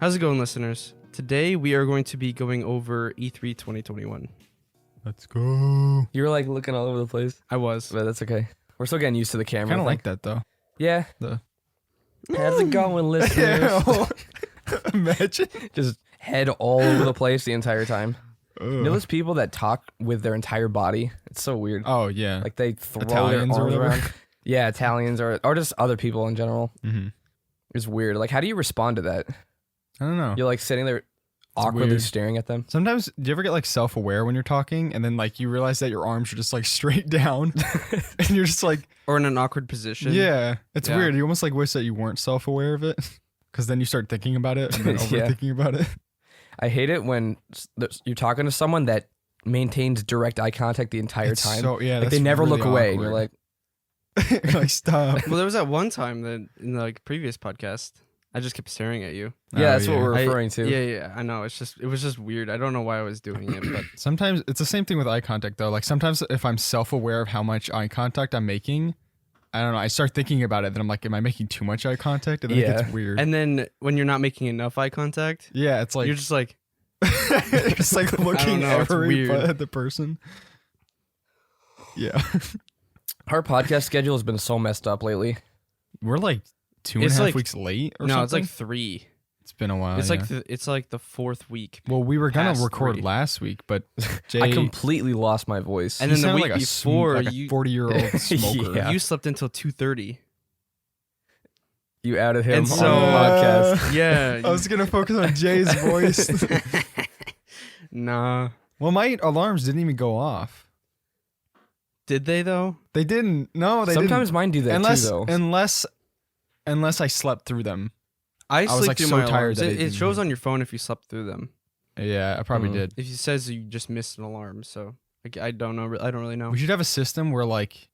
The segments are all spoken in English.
How's it going, listeners? Today we are going to be going over E3 2021. Let's go. You were like looking all over the place. I was. But that's okay. We're still getting used to the camera. Kind of like that though. Yeah. How's it going, listeners? Imagine. Just head all over the place the entire time. You know those people that talk with their entire body? It's so weird. Oh yeah. Like they throw Italians their or arms whatever. around. Yeah, Italians or just other people in general. Mm-hmm. It's weird. Like, how do you respond to that? I don't know. You're like sitting there awkwardly weird. staring at them. Sometimes, do you ever get like self-aware when you're talking, and then like you realize that your arms are just like straight down, and you're just like, Or in an awkward position. yeah, it's Yeah. weird. You almost like wish that you weren't self-aware of it, because then you start thinking about it and then Yeah. overthinking about it. I hate it when you're talking to someone that maintains direct eye contact the entire It's time. So yeah, Like that's they never really look away, and you're awkward. like, You're like stop. Well, there was that one time that in the previous podcast, I just kept staring at you. yeah, Oh, that's what we're referring to. Yeah, I know. It was just weird. I don't know why I was doing it, but Sometimes it's the same thing with eye contact though. Like sometimes if I'm self-aware of how much eye contact I'm making, I don't know. I start thinking about it. Then I'm like, am I making too much eye contact? And then it Yeah. gets weird. and then when you're not making enough eye contact, yeah, it's like you're just like, you're just like looking know, it's every weird. at the person. Yeah, Our podcast schedule has been so messed up lately. we're like 2.5 It's like- weeks late or no, something. it's like 3. It's been a while. It's yeah. like it's like the 4th week. well, we were gonna past record 3. last week, but Jay, I completely lost my voice. And he then the sounded week like before, like a you 40-year-old smoker. Yeah. you slept until 2:30. You outed him And on so- the podcast. Yeah. I was gonna focus on Jay's voice. Nah. Well, my alarms didn't even go off. Did they though? They didn't. No, they Sometimes didn't. mine do that unless, too, though. unless I slept through them. I was, sleep like, through so my tired alarms. that it It didn't- shows on your phone if you slept through them. Yeah, I probably Mm. did. If it says you just missed an alarm, so I don't know. I don't really know. We should have a system where like,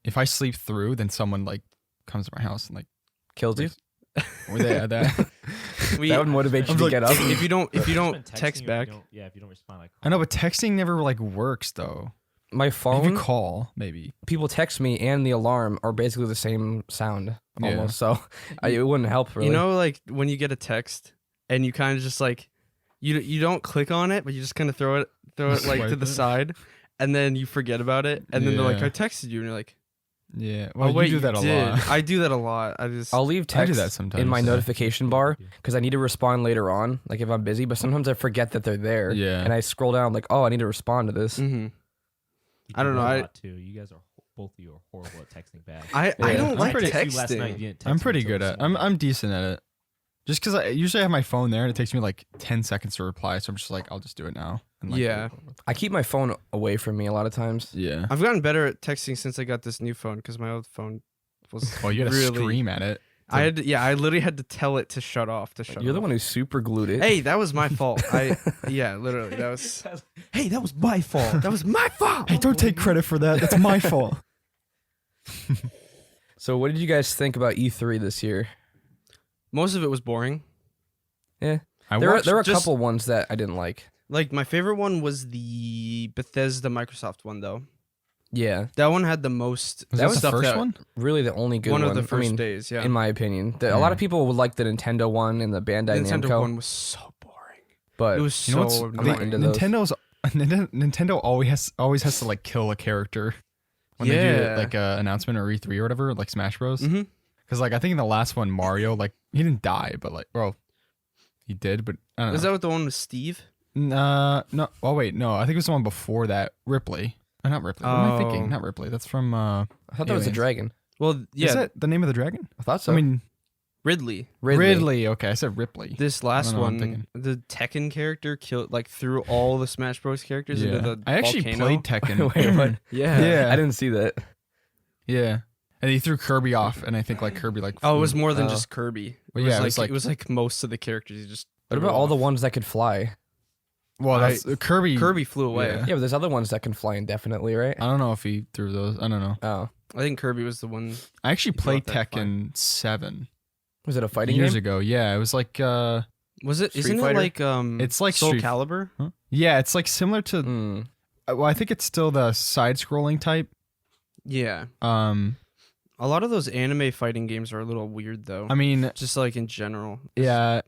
if I sleep through, then someone like comes to my house and like, Kills you. or they add that. That would motivate you I'm to like- get up. If you don't Just been texting text or back, if you don't respond, like I know, but texting never like works though. My If you phone, call, maybe. people text me and the alarm are basically the same sound Yeah. almost. So it wouldn't help really. you know, like when you get a text and you kind of just like you don't click on it, but you just kind of throw it like to Swipe the it. side, and then you forget about it, and then they're like, Yeah. "I texted you," and you're like, Yeah. Well, "Oh wait, you do that a did." lot. I do that a lot. I just I'll leave I do text that sometimes. in my yeah. notification bar because I need to respond later on, like if I'm busy. But sometimes I forget that they're there. Yeah. And I scroll down, I'm like, oh, I need to respond to this. Mhm. You I don't do know, that a I- lot, too. You guys are both of you are horrible at texting back. I Yeah. don't I'm like pretty- texted you last night, you texting. didn't text I'm me pretty until good this at. morning. I'm decent at it. Just because I usually have my phone there and it takes me like 10 seconds to reply, so I'm just like, I'll just do it now. And, like, Yeah. I keep my phone away from me a lot of times. Yeah. I've gotten better at texting since I got this new phone because my old phone was. Well, you gotta really, scream at it. I literally had to tell it to shut off. You're the one who super glued it. Hey, that was my fault. Literally, that was. Hey, that was my fault. That was my fault. Hey, don't take credit for that. That's my fault. So what did you guys think about E3 this year? Most of it was boring. Yeah. I There watched. were a just- couple ones that I didn't like. Like my favorite one was the Bethesda Microsoft one though. Yeah. That one had the most. was that that was the stuff first that- one? Really the only good one one. of the first I mean, days. Yeah. in my opinion. A lot of people would like the Nintendo one and the the Bandai Nintendo Namco. one was so boring. But It was You know what's so I'm annoying. not into those. Nintendo always has to like kill a character when they do Yeah. like a announcement or E3 or whatever, like Smash Bros. Mhm. Because like I think in the last one Mario like he didn't die, but like he did, but I don't know. Is that what the one with Steve? No. Oh wait, no. I think it was the one before that. Ripley. Not Ripley. What am I Oh. thinking? Not Ripley. That's from. I thought that was a Aliens. dragon. Well, yeah, Is that the name of the dragon? I thought so. I mean, Ridley. Ridley. Okay, I said Ripley. This last know what I'm one, thinking. the Tekken character threw all the Smash Bros characters into the I actually volcano. played Tekken. Wait, what? Yeah. Yeah. I didn't see that. Yeah, and he threw Kirby off, and I think like Kirby like. Oh, it was more than Oh. just Kirby. Well, It yeah, was it was like most of the characters. You just. What threw about all the off. ones that could fly? Well, that's Kirby. Kirby flew away. Yeah. Yeah, but there's other ones that can fly indefinitely, right? I don't know if he threw those. I don't know. Oh. I think Kirby was the one. I actually played brought that Tekken 7 Was it a fighting years game? ago. Yeah, it was like. Was it? Street Isn't Fighter? it like It's like Soul Street- Calibur? Yeah, it's like similar to. Mm. Well, I think it's still the side-scrolling type. Yeah. A lot of those anime fighting games are a little weird though. I mean, just like in general. yeah,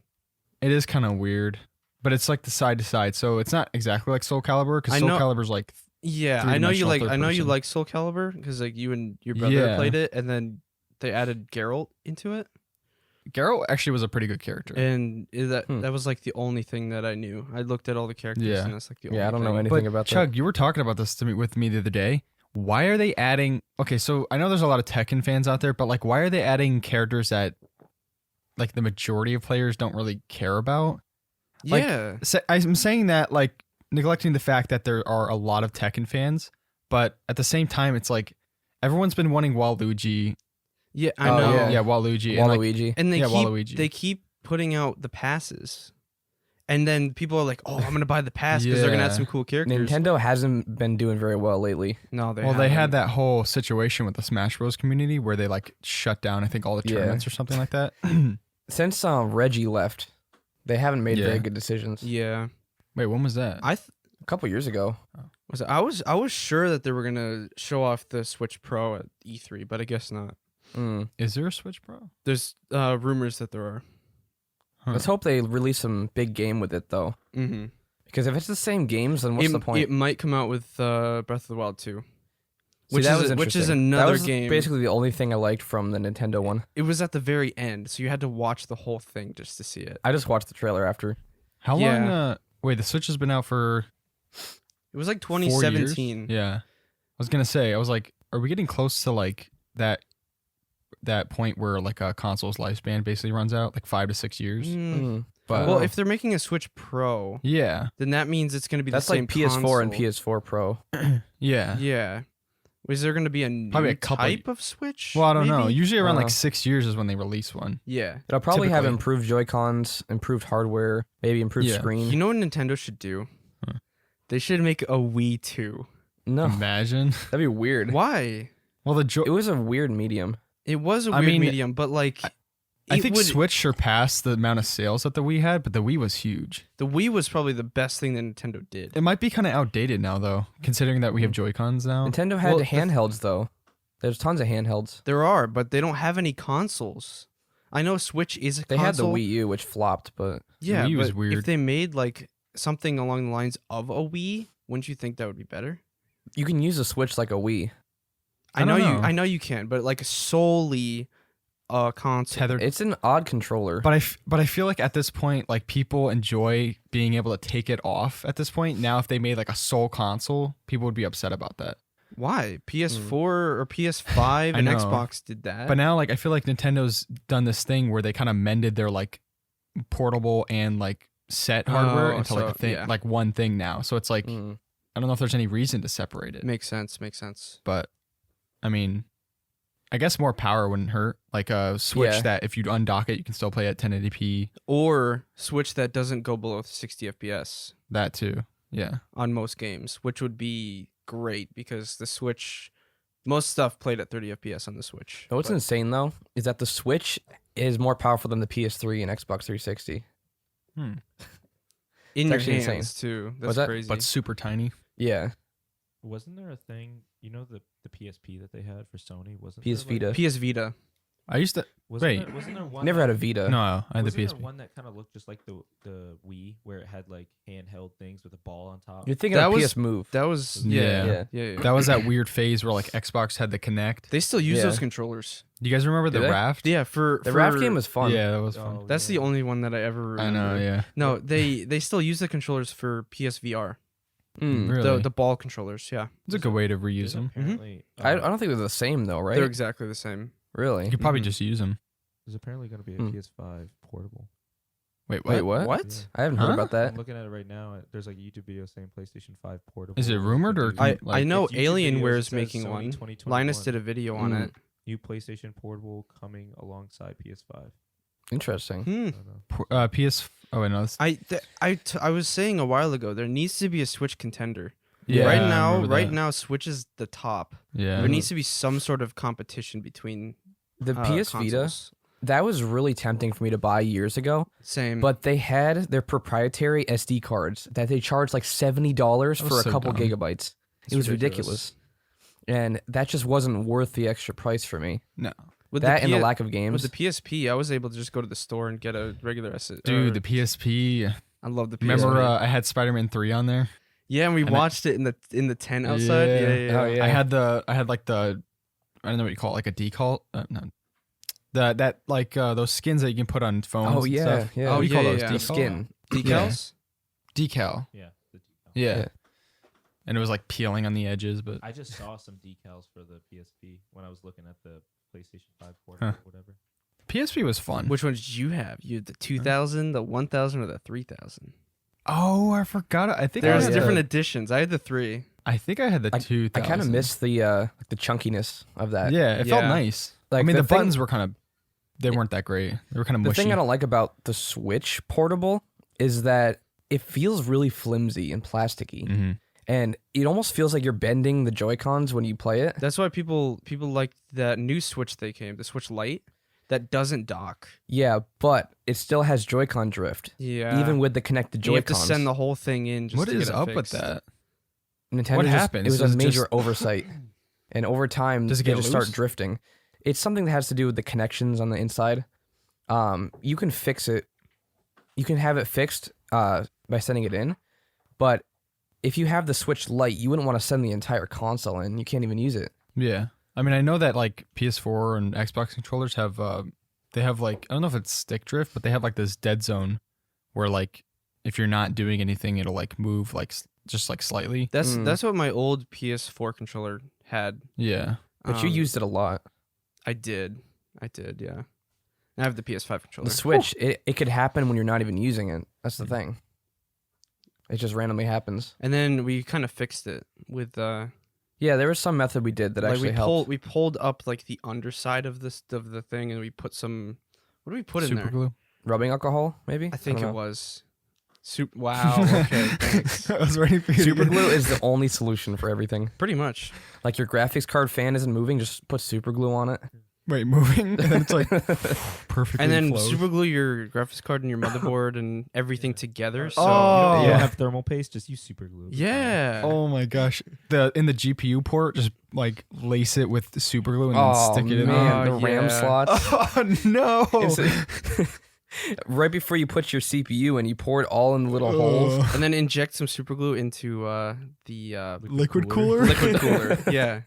It is kind of weird, but it's like the side to side, so it's not exactly like Soul Calibur because I Soul know- Calibur's like Yeah, I know you three-dimensional like. third I know you person. like Soul Calibur because like you and your brother Yeah. played it, and then they added Geralt into it, Geralt actually was a pretty good character. and that Hmm. that was like the only thing that I knew. I looked at all the characters, Yeah. and that's like the only. Yeah, I don't know thing. anything But about Chug, you were talking about this with me the other day. Why are they adding? Okay, so I know there's a lot of Tekken fans out there, but like, why are they adding characters that like the majority of players don't really care about? Like, Yeah, I'm saying that like neglecting the fact that there are a lot of Tekken fans, but at the same time, it's like everyone's been wanting Waluigi. yeah, I Oh, know. Yeah, Waluigi. And, like, Waluigi. And they Yeah, keep Waluigi. they keep putting out the passes, and then people are like, "Oh, I'm gonna buy the pass because they're gonna add Yeah. some cool characters." Nintendo hasn't been doing very well lately. No, they well, they had haven't. that whole situation with the Smash Bros. Community where they like shut down, I think, all the Yeah. tournaments or something like that. Since Reggie left, they haven't made Yeah. very good decisions. Yeah, Wait, when was that? I A couple years ago. I was sure that they were gonna show off the Switch Pro at E3, but I guess not. Mm. Is there a Switch Pro? There's rumors that there are. Huh. Let's hope they release some big game with it though. Mm-hmm. Because if it's the same games, then what's the point? It might come out with Breath of the Wild 2. See, Which that is was which is interesting. another that was game. Basically, the only thing I liked from the Nintendo one. It was at the very end, so you had to watch the whole thing just to see it. I just watched the trailer after. How Yeah. long? Wait, the Switch has been out for It was like 4 years? 2017. Yeah, I was gonna say. I was like, are we getting close to like that point where like a console's lifespan basically runs out, like 5 to 6 years? Mm. But Well, if they're making a Switch Pro, yeah, then that means it's going to be That's the same like PS4 and console. PS4 Pro. yeah. Yeah. Is there going to be a new Probably a couple- type of Switch? Well, I don't know. maybe? Usually around Uh, like 6 years is when they release one. Yeah. It'll probably have Typically. improved Joy-Cons, improved hardware, maybe improved Yeah. screen. You know what Nintendo should do? Huh. They should make a Wii 2. No, Imagine. that'd be weird. Why? Well, It was a weird medium. It was a I weird mean, medium, but like I it think would- Switch surpassed the amount of sales that the Wii had, but the Wii was huge. the Wii was probably the best thing that Nintendo did. It might be kind of outdated now, though, considering that we have Joy-Cons now. Nintendo had Well, the- handhelds though. There's tons of handhelds. There are, but they don't have any consoles. I know Switch is a They console. had the Wii U, which flopped, but Yeah, Wii was but weird. if they made like something along the lines of a Wii, wouldn't you think that would be better? you can use a Switch like a Wii. I don't know. I know you can, but like solely a console. Tethered. It's an odd controller. But I feel like at this point, like people enjoy being able to take it off. At this point, now if they made like a sole console, people would be upset about that. Why? PS4 or PS5 I and know. Xbox did that. But now, like I feel like Nintendo's done this thing where they kind of mended their like portable and like set hardware Oh, into like so, a thing, yeah. like one thing now. So it's like Mm. I don't know if there's any reason to separate it. Makes sense. Makes sense. But I mean, I guess more power wouldn't hurt. Like a Switch Yeah. that if you undock it, you can still play at 1080p. Or Switch that doesn't go below 60 FPS That too. Yeah. on most games, which would be great because the Switch, most stuff played at 30 FPS on the Switch. What's But- insane though is that the Switch is more powerful than the PS3 and Xbox 360. Hmm. in it's your actually insane. hands too. That's Was that- crazy. But super tiny. Yeah, Wasn't there a thing? You know the PSP that they had for Sony? Wasn't PS there, Vita. PS Vita. I used to. Wasn't Wait. wasn't there one? never that- had a Vita. No, I had the Wasn't there PSP. one that kind of looked just like the Wii, where it had like handheld things with a ball on top? You're thinking That of was- PS Move. That was Yeah. yeah. Yeah. That was that weird phase where like Xbox had the Connect. They still use Yeah. those controllers. Do you guys remember Do the they? Raft? Yeah, for The Raft game was fun. Yeah, that was fun. Oh, That's the yeah. only one that I ever remember. I know. Yeah. No, they still use the controllers for PSVR. Mm. Really? The ball controllers, yeah. It's a good way to reuse There's them. apparently, I don't think they're the same though, right? They're exactly the same. Really? You could probably Mhm. just use them. There's apparently going to be a Hmm. PS5 portable. Wait, Wait, what? What? I haven't heard Huh? about that. I'm looking at it right now. There's like a YouTube video saying PlayStation 5 portable. Is it rumored or Reviews. I know It's YouTube videos, Alienware it is says making Sony one. 2021. Linus did a video on Mm. it. New PlayStation portable coming alongside PS5. Interesting. Hmm. I don't know. PS. Oh, wait, no. That's, I was saying a while ago there needs to be a Switch contender. yeah, right I now, remember that. Switch is the top. Yeah. There needs to be some sort of competition between The PS Vita, consoles. that was really tempting for me to buy years ago, Same. but they had their proprietary SD cards that they charged like $70 That for was a so couple dumb. gigabytes. It's It was ridiculous. ridiculous. And that just wasn't worth the extra price for me. No. With That and the P- lack of games. With the PSP, I was able to just go to the store and get a regular Dude, the PSP. I love the PSP. Remember, I had Spider-Man 3 on there. Yeah, and we watched it in the tent outside. Yeah. Oh, yeah. I had like the, I don't know what you call it, like a decal. No, those skins that you can put on phones. Oh, and yeah, stuff. yeah. What do you call Yeah, those? yeah. The Decal? skin. Decals. Decal. Yeah. The decal. Yeah. Yeah. And it was like peeling on the edges, but I just saw some decals for the PSP when I was looking at the PlayStation 5 port Huh. or whatever. PSP was fun. Which ones did you have? You had the 2000, the 1000, or the 3000? Oh, I forgot. I think There's I had different The, editions. I had the 3. I think I had the I 2000. kind of miss the chunkiness of that. Yeah, it felt Yeah. nice. Like, I mean, the the thing- buttons were kind of, they weren't that great. They were kind of The mushy. thing I don't like about the Switch portable is that it feels really flimsy and plasticky. Mm-hmm. And it almost feels like you're bending the Joy-Cons when you play it. That's why people like that new Switch the Switch Lite, that doesn't dock. Yeah, but it still has Joy-Con drift. Yeah. Even with the connected you have Joy-Cons. to send the whole thing in just What to is get it up with fixed. that? Nintendo What just- happens? It was Does a it major just- oversight. And over time, Does it they get just start loose? drifting. It's something that has to do with the connections on the inside. You can fix it. You can have it fixed by sending it in. But if you have the Switch Lite, you wouldn't want to send the entire console in. You can't even use it. Yeah. I mean, I know that like PS4 and Xbox controllers have, they have like, I don't know if it's stick drift, but they have like this dead zone where like, if you're not doing anything, it'll like move like just like slightly. That's what my old PS4 controller had. Yeah. But you used it a lot. I did, yeah. I have the PS5 controller. The Switch, it could happen when you're not even using it. That's the thing. It just randomly happens. And then we kind of fixed it with Yeah, there was some method we did that actually helped. we pulled up like the underside of the thing, and we put some. What did we put in Super there? glue. Rubbing alcohol, maybe? I think don't it know. was. Wow. Okay. Thanks. I was waiting for you. Super glue is the only solution for everything. Pretty much. Like your graphics card fan isn't moving, just put super glue on it. Wait, moving? And then it's like perfectly And then flowed. super glue your graphics card and your motherboard and everything together. So Oh, You yeah. don't have thermal paste, just use super glue. yeah. Oh my gosh. In the GPU port, just like lace it with super glue and then stick it in man, there. the RAM yeah. slots. Oh no. It's- right before you put your CPU in, you pour it all in little holes. And then inject some super glue into the Liquid cooler? liquid cooler. Yeah.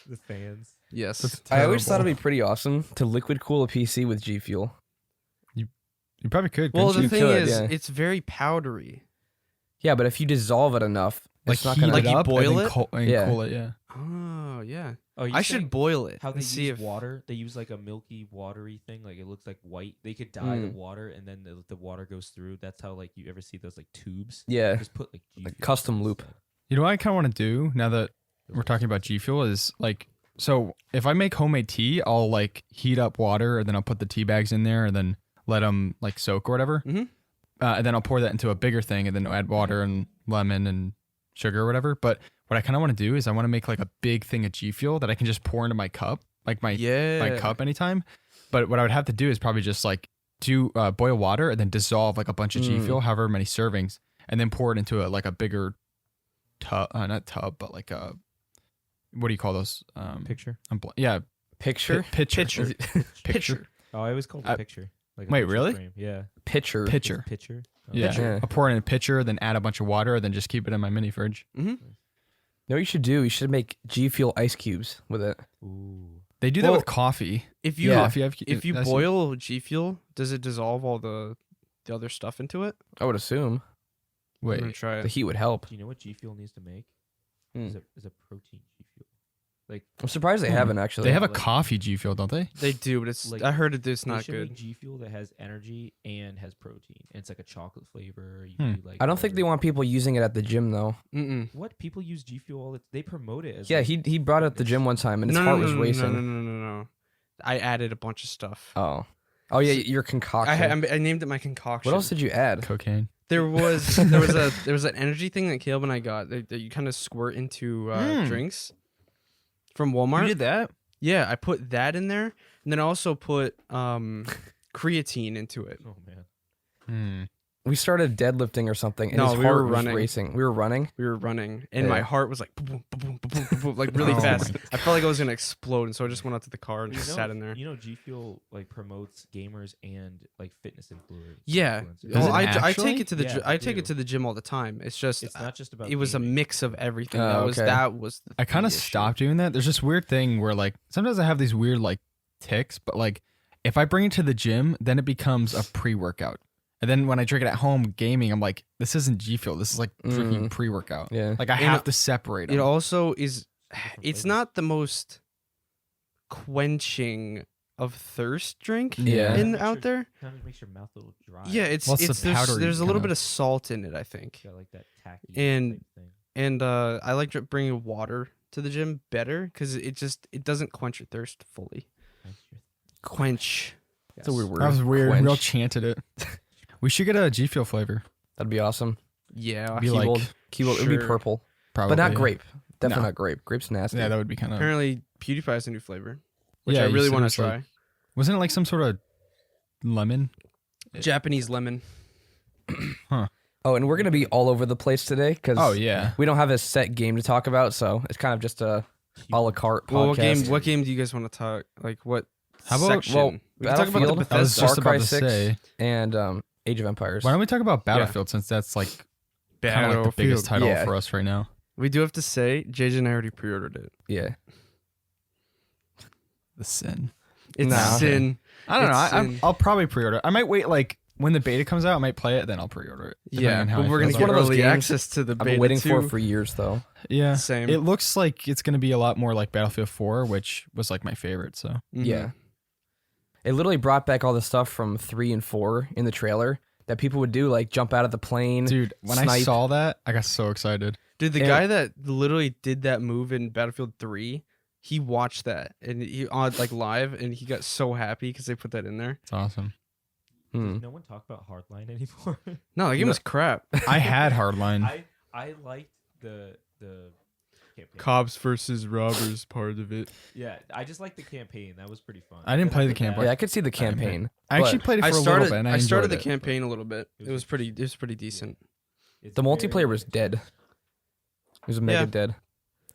The fans. Yes. That's I always thought terrible. it'd be pretty awesome to liquid cool a PC with G Fuel. You probably could. Well, couldn't the you? thing could, is, yeah. it's very powdery. Yeah, but if you dissolve it enough, like it's not heat gonna Like it you up boil and then it? cool it. Yeah. Oh yeah. Oh, I should boil it How they and see use if water? They use like a milky, watery thing. Like it looks like white. They could dye the Mm. water, and then the water goes through. That's how like you ever see those like tubes. Yeah. Just put like G Like Fuel custom loop. instead. You know what I kind of want to do now that we're talking about G Fuel is like, so if I make homemade tea, I'll like heat up water and then I'll put the tea bags in there and then let them like soak or whatever. Mhm. And then I'll pour that into a bigger thing and then add water and lemon and sugar or whatever. But what I kind of want to do is I want to make like a big thing of G Fuel that I can just pour into my cup, like my cup anytime. But what I would have to do is probably just like do boil water and then dissolve like a bunch of G Fuel, however many servings, and then pour it into like a bigger tub, not tub, but like a, what do you call those? Picture. Yeah, Picture? pitcher. Pitcher. Oh, I always called it I- a picture. Like a Wait, picture really? Frame. Yeah. Pitcher. Pitcher. Picture. Oh, Yeah. Pitcher. I'll pour it in a pitcher, then add a bunch of water, then just keep it in my mini fridge. You know what you should do? You should make G Fuel ice cubes with it. Ooh. They do that Well, with coffee. If you Yeah. Coffee, if you that's- boil G Fuel, does it dissolve all the other stuff into it? I would assume I'm gonna Wait, try the it. heat would help. Do you know what G Fuel needs to make? Hmm. Is a protein G Fuel. Like I'm surprised they haven't actually. they have a like- coffee G Fuel, don't they? They do, but it's. Like, I heard it's they not should make good. G Fuel that has energy and has protein. And it's like a chocolate flavor. You Hmm. can do, like, I don't think they whatever. want people using it at the gym though. Mm-mm. What people use G Fuel all the they promote it as Yeah, like, he brought it at the gym one time and his No, heart no, was no, racing. no. I added a bunch of stuff. Oh yeah, your concoction. I named it my concoction. What else did you add? Cocaine. There was an energy thing that Caleb and I got that you kind of squirt into drinks from Walmart. that? Yeah, I put that in there, and then I also put creatine into it. Oh man. Hmm. We started deadlifting or something, and No, his we heart were was running. racing. We were running. We were running, and my heart was like boom, boom, boom, boom, boom, like really Oh fast. my I felt like I was gonna explode, and so I just went out to the car and You just know, sat in there. You know, G Fuel like promotes gamers and like fitness influencers. Yeah. Does Well, it I actually? take it to the Yeah, I they take it do. to the gym all the time. It's just It's not just about. it was a gaming. mix of everything. Oh, okay. That was. I kind of the issue. stopped doing that. There's this weird thing where like sometimes I have these weird like ticks, but like if I bring it to the gym, then it becomes a pre-workout. And then when I drink it at home gaming, I'm like, this isn't G Fuel. This is like drinking pre-workout. Yeah. Like I And have to separate It them. also is. Different It's flavors. not the most quenching of thirst drink Yeah. in Makes out your- there. Kind of makes your mouth a little dry. Yeah, it's Well, it's the it's there's, powdery there's a little kinda- bit of salt in it, I think. Got like that tacky And- type thing. And I like bringing water to the gym better because it doesn't quench your thirst fully. Quench. It's a weird word. That was weird. We all Quench. chanted it. We should get a G Fuel flavor. That'd be awesome. Yeah. Be Cubold. like Cubold. It would be sure. purple, probably, but not yeah. grape. Definitely No. not grape. Grape's nasty. Yeah, that would be kind of. Apparently, PewDiePie has a new flavor, which Yeah, I you really said want it to was try. like- Wasn't it like some sort of lemon? Japanese lemon. Oh, and we're gonna be all over the place today because Oh yeah. we don't have a set game to talk about, so it's kind of just a a la carte podcast. Well, what game do you guys want to talk? Like what? How about- section? well, we can talk about the Battlefield? I was Bethesda. just Far Cry about to 6. say. and Age of Empires. Why don't we talk about Battlefield since that's like kind of like the biggest Battlefield. title Yeah. for us right now. We do have to say, JJ and I already pre-ordered it. Yeah. The sin. It's Nah. sin. I don't know. It's sin. I'll probably pre-order. I might wait like when the beta comes out. I might play it, then I'll pre-order it. depending Yeah, on how but I we're feel gonna about get one of those early games access to the I've beta been waiting too. for years though. it. Yeah, Same. It looks like it's gonna be a lot more like Battlefield 4, which was like my favorite. So Mhm. Yeah. It literally brought back all the stuff from 3 and 4 in the trailer that people would do, like jump out of the plane. dude, when I Snipe. saw that, I got so excited. Dude, the Yeah. guy that literally did that move in Battlefield 3, he watched that and he on like live, and he got so happy because they put that in there. It's awesome. Hmm. Does no one talk about Hardline anymore? No, the game was crap. I had Hardline. I liked the campaign. Cops versus robbers part of it. Yeah, I just liked the campaign. That was pretty fun. I didn't Then play the after that- campaign. Yeah, I could see the campaign. I actually but played it for I a started. little bit, and I started the enjoyed it. campaign a little bit. It It was was pretty. It was pretty decent. It's The multiplayer very was dead. It was mega Yeah. dead.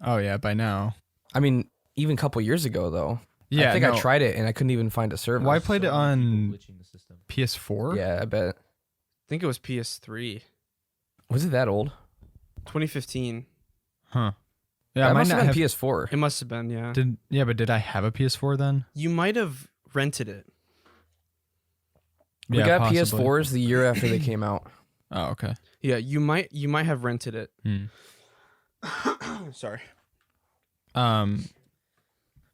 Oh yeah, by now. I mean, even a couple years ago though. Yeah, I think no, I tried it and I couldn't even find a server. Well, I played it so many on people glitching the system. PS4. Yeah, I bet. I think it was PS3, Was it that old? 2015. Huh. Yeah, I that might must not have have. been PS4. It must have been. Yeah. But did I have a PS4 then? You might have rented it. We Yeah, got possibly. PS4s the year after they came out. Oh, okay. Yeah, you might have rented it. Hmm. Sorry.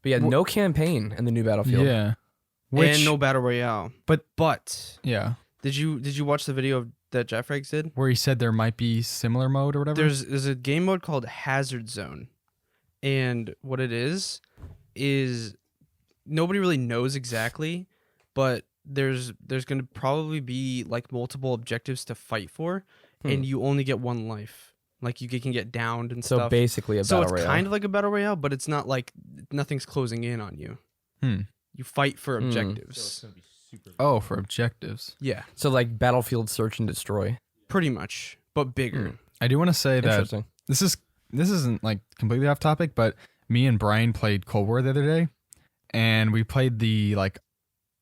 But yeah, no campaign in the new Battlefield. Yeah. And no battle royale. But- Yeah. Did you watch the video that JetFrags did? where he said there might be similar mode or whatever. There's a game mode called Hazard Zone, and what it is nobody really knows exactly, but there's going to probably be like multiple objectives to fight for, and you only get one life. Like you can get downed and So stuff. basically a So battle it's royale. kind of like a battle royale, but it's not like nothing's closing in on you. Hmm. You fight for Hmm. So objectives. it's gonna be super. Oh, for objectives. Yeah, So like Battlefield Search and Destroy. pretty much, but bigger. I do want to say that Interesting. this isn't like completely off topic, but me and Brian played Cold War the other day, and we played the like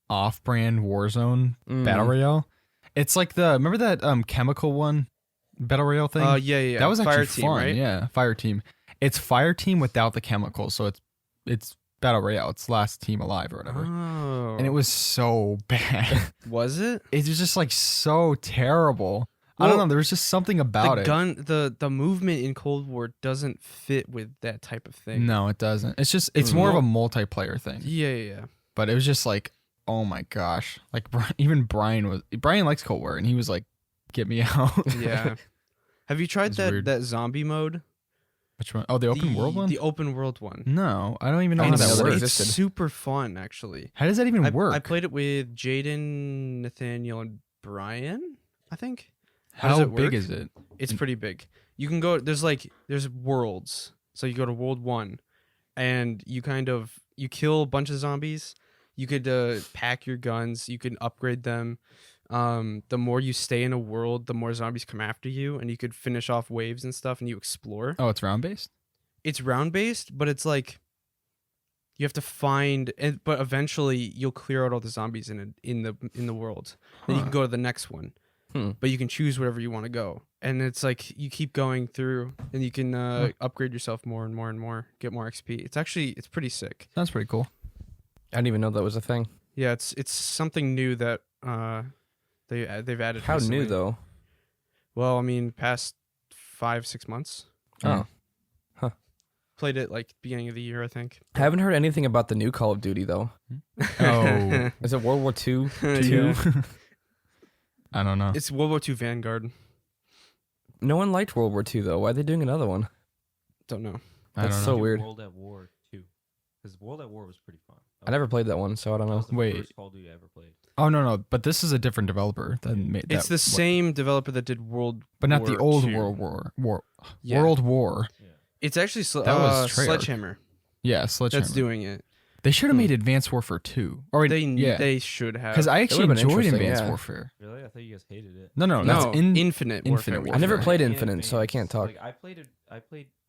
off-brand Warzone battle royale. It's like remember that chemical one battle royale thing? Yeah. That was actually Fire Team, fun. right? Yeah, Fire Team. It's Fire Team without the chemicals, so it's battle royale. It's last team alive or whatever. Oh. And it was so bad. was it? It was just like so terrible. I don't Well, know. There was just something about the it. gun the movement in Cold War doesn't fit with that type of thing. No, it doesn't. It's more of a multiplayer thing. Yeah. But it was just like, oh my gosh. Like even Brian likes Cold War, and he was like, get me out. Yeah. Have you tried It's that weird. that zombie mode? Which one? Oh, the open world one? The open world one. No, I don't even know I how didn't that know that works. It's existed. super fun, actually. How does that even work? I played it with Jaden, Nathaniel, and Brian, I think. How does how it big work? is it? It's pretty big. You can go, there's worlds. So you go to world 1, and you kill a bunch of zombies. You could pack your guns. You can upgrade them. The more you stay in a world, the more zombies come after you, and you could finish off waves and stuff, and you explore. Oh, it's round based? it's round based, but it's like you have to find it, but eventually you'll clear out all the zombies in the world. Then you can go to the next one. But you can choose wherever you want to go. And it's like you keep going through and you can upgrade yourself more and more and more, get more XP. It's pretty sick. Sounds pretty cool. I didn't even know that was a thing. Yeah, it's something new that they've added. How recently. new though? Well, I mean, past 5-6 months. Oh. Played it like beginning of the year, I think. I haven't heard anything about the new Call of Duty though. Oh. Is it World War II? Yeah. I don't know. It's World War II Vanguard. No one liked World War II though. Why are they doing another one? Don't know. I That's don't so know. weird. World at War 2. Because World at War was pretty fun. I never played that one, so I don't That know. was the Wait. first Call of Duty I ever played. Oh no, but this is a different developer than made that. It's the same developer that did World but not War the old II. War. Yeah. World War. Yeah. It's actually That was Treyarch. Sledgehammer Yeah, Sledgehammer. that's doing it. They should have made Advanced Warfare 2. Or They should have. because I actually would've been enjoyed interesting, Advanced yeah. Warfare. Really? I thought you guys hated it. No, that's Infinite Warfare. Infinite I never Warfare. played And Infinite, so I can't talk. Like I played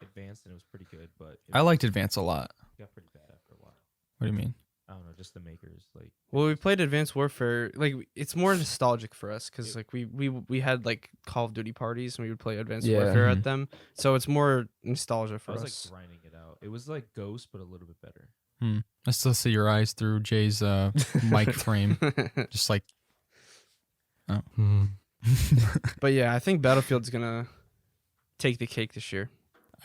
Advanced and it was pretty good, but I liked Advanced a lot. it got pretty bad after a while. What do you mean? I don't know, just the makers like. Well, we played Advanced Warfare. Like, it's more nostalgic for us because like we had like Call of Duty parties and we would play Advanced Yeah. Warfare Mhm. at them. So it's more nostalgia I for was us. like grinding it out. It was like Ghost, but a little bit better. I still see your eyes through Jay's mic frame. Just like. Oh. But yeah, I think Battlefield's gonna take the cake this year.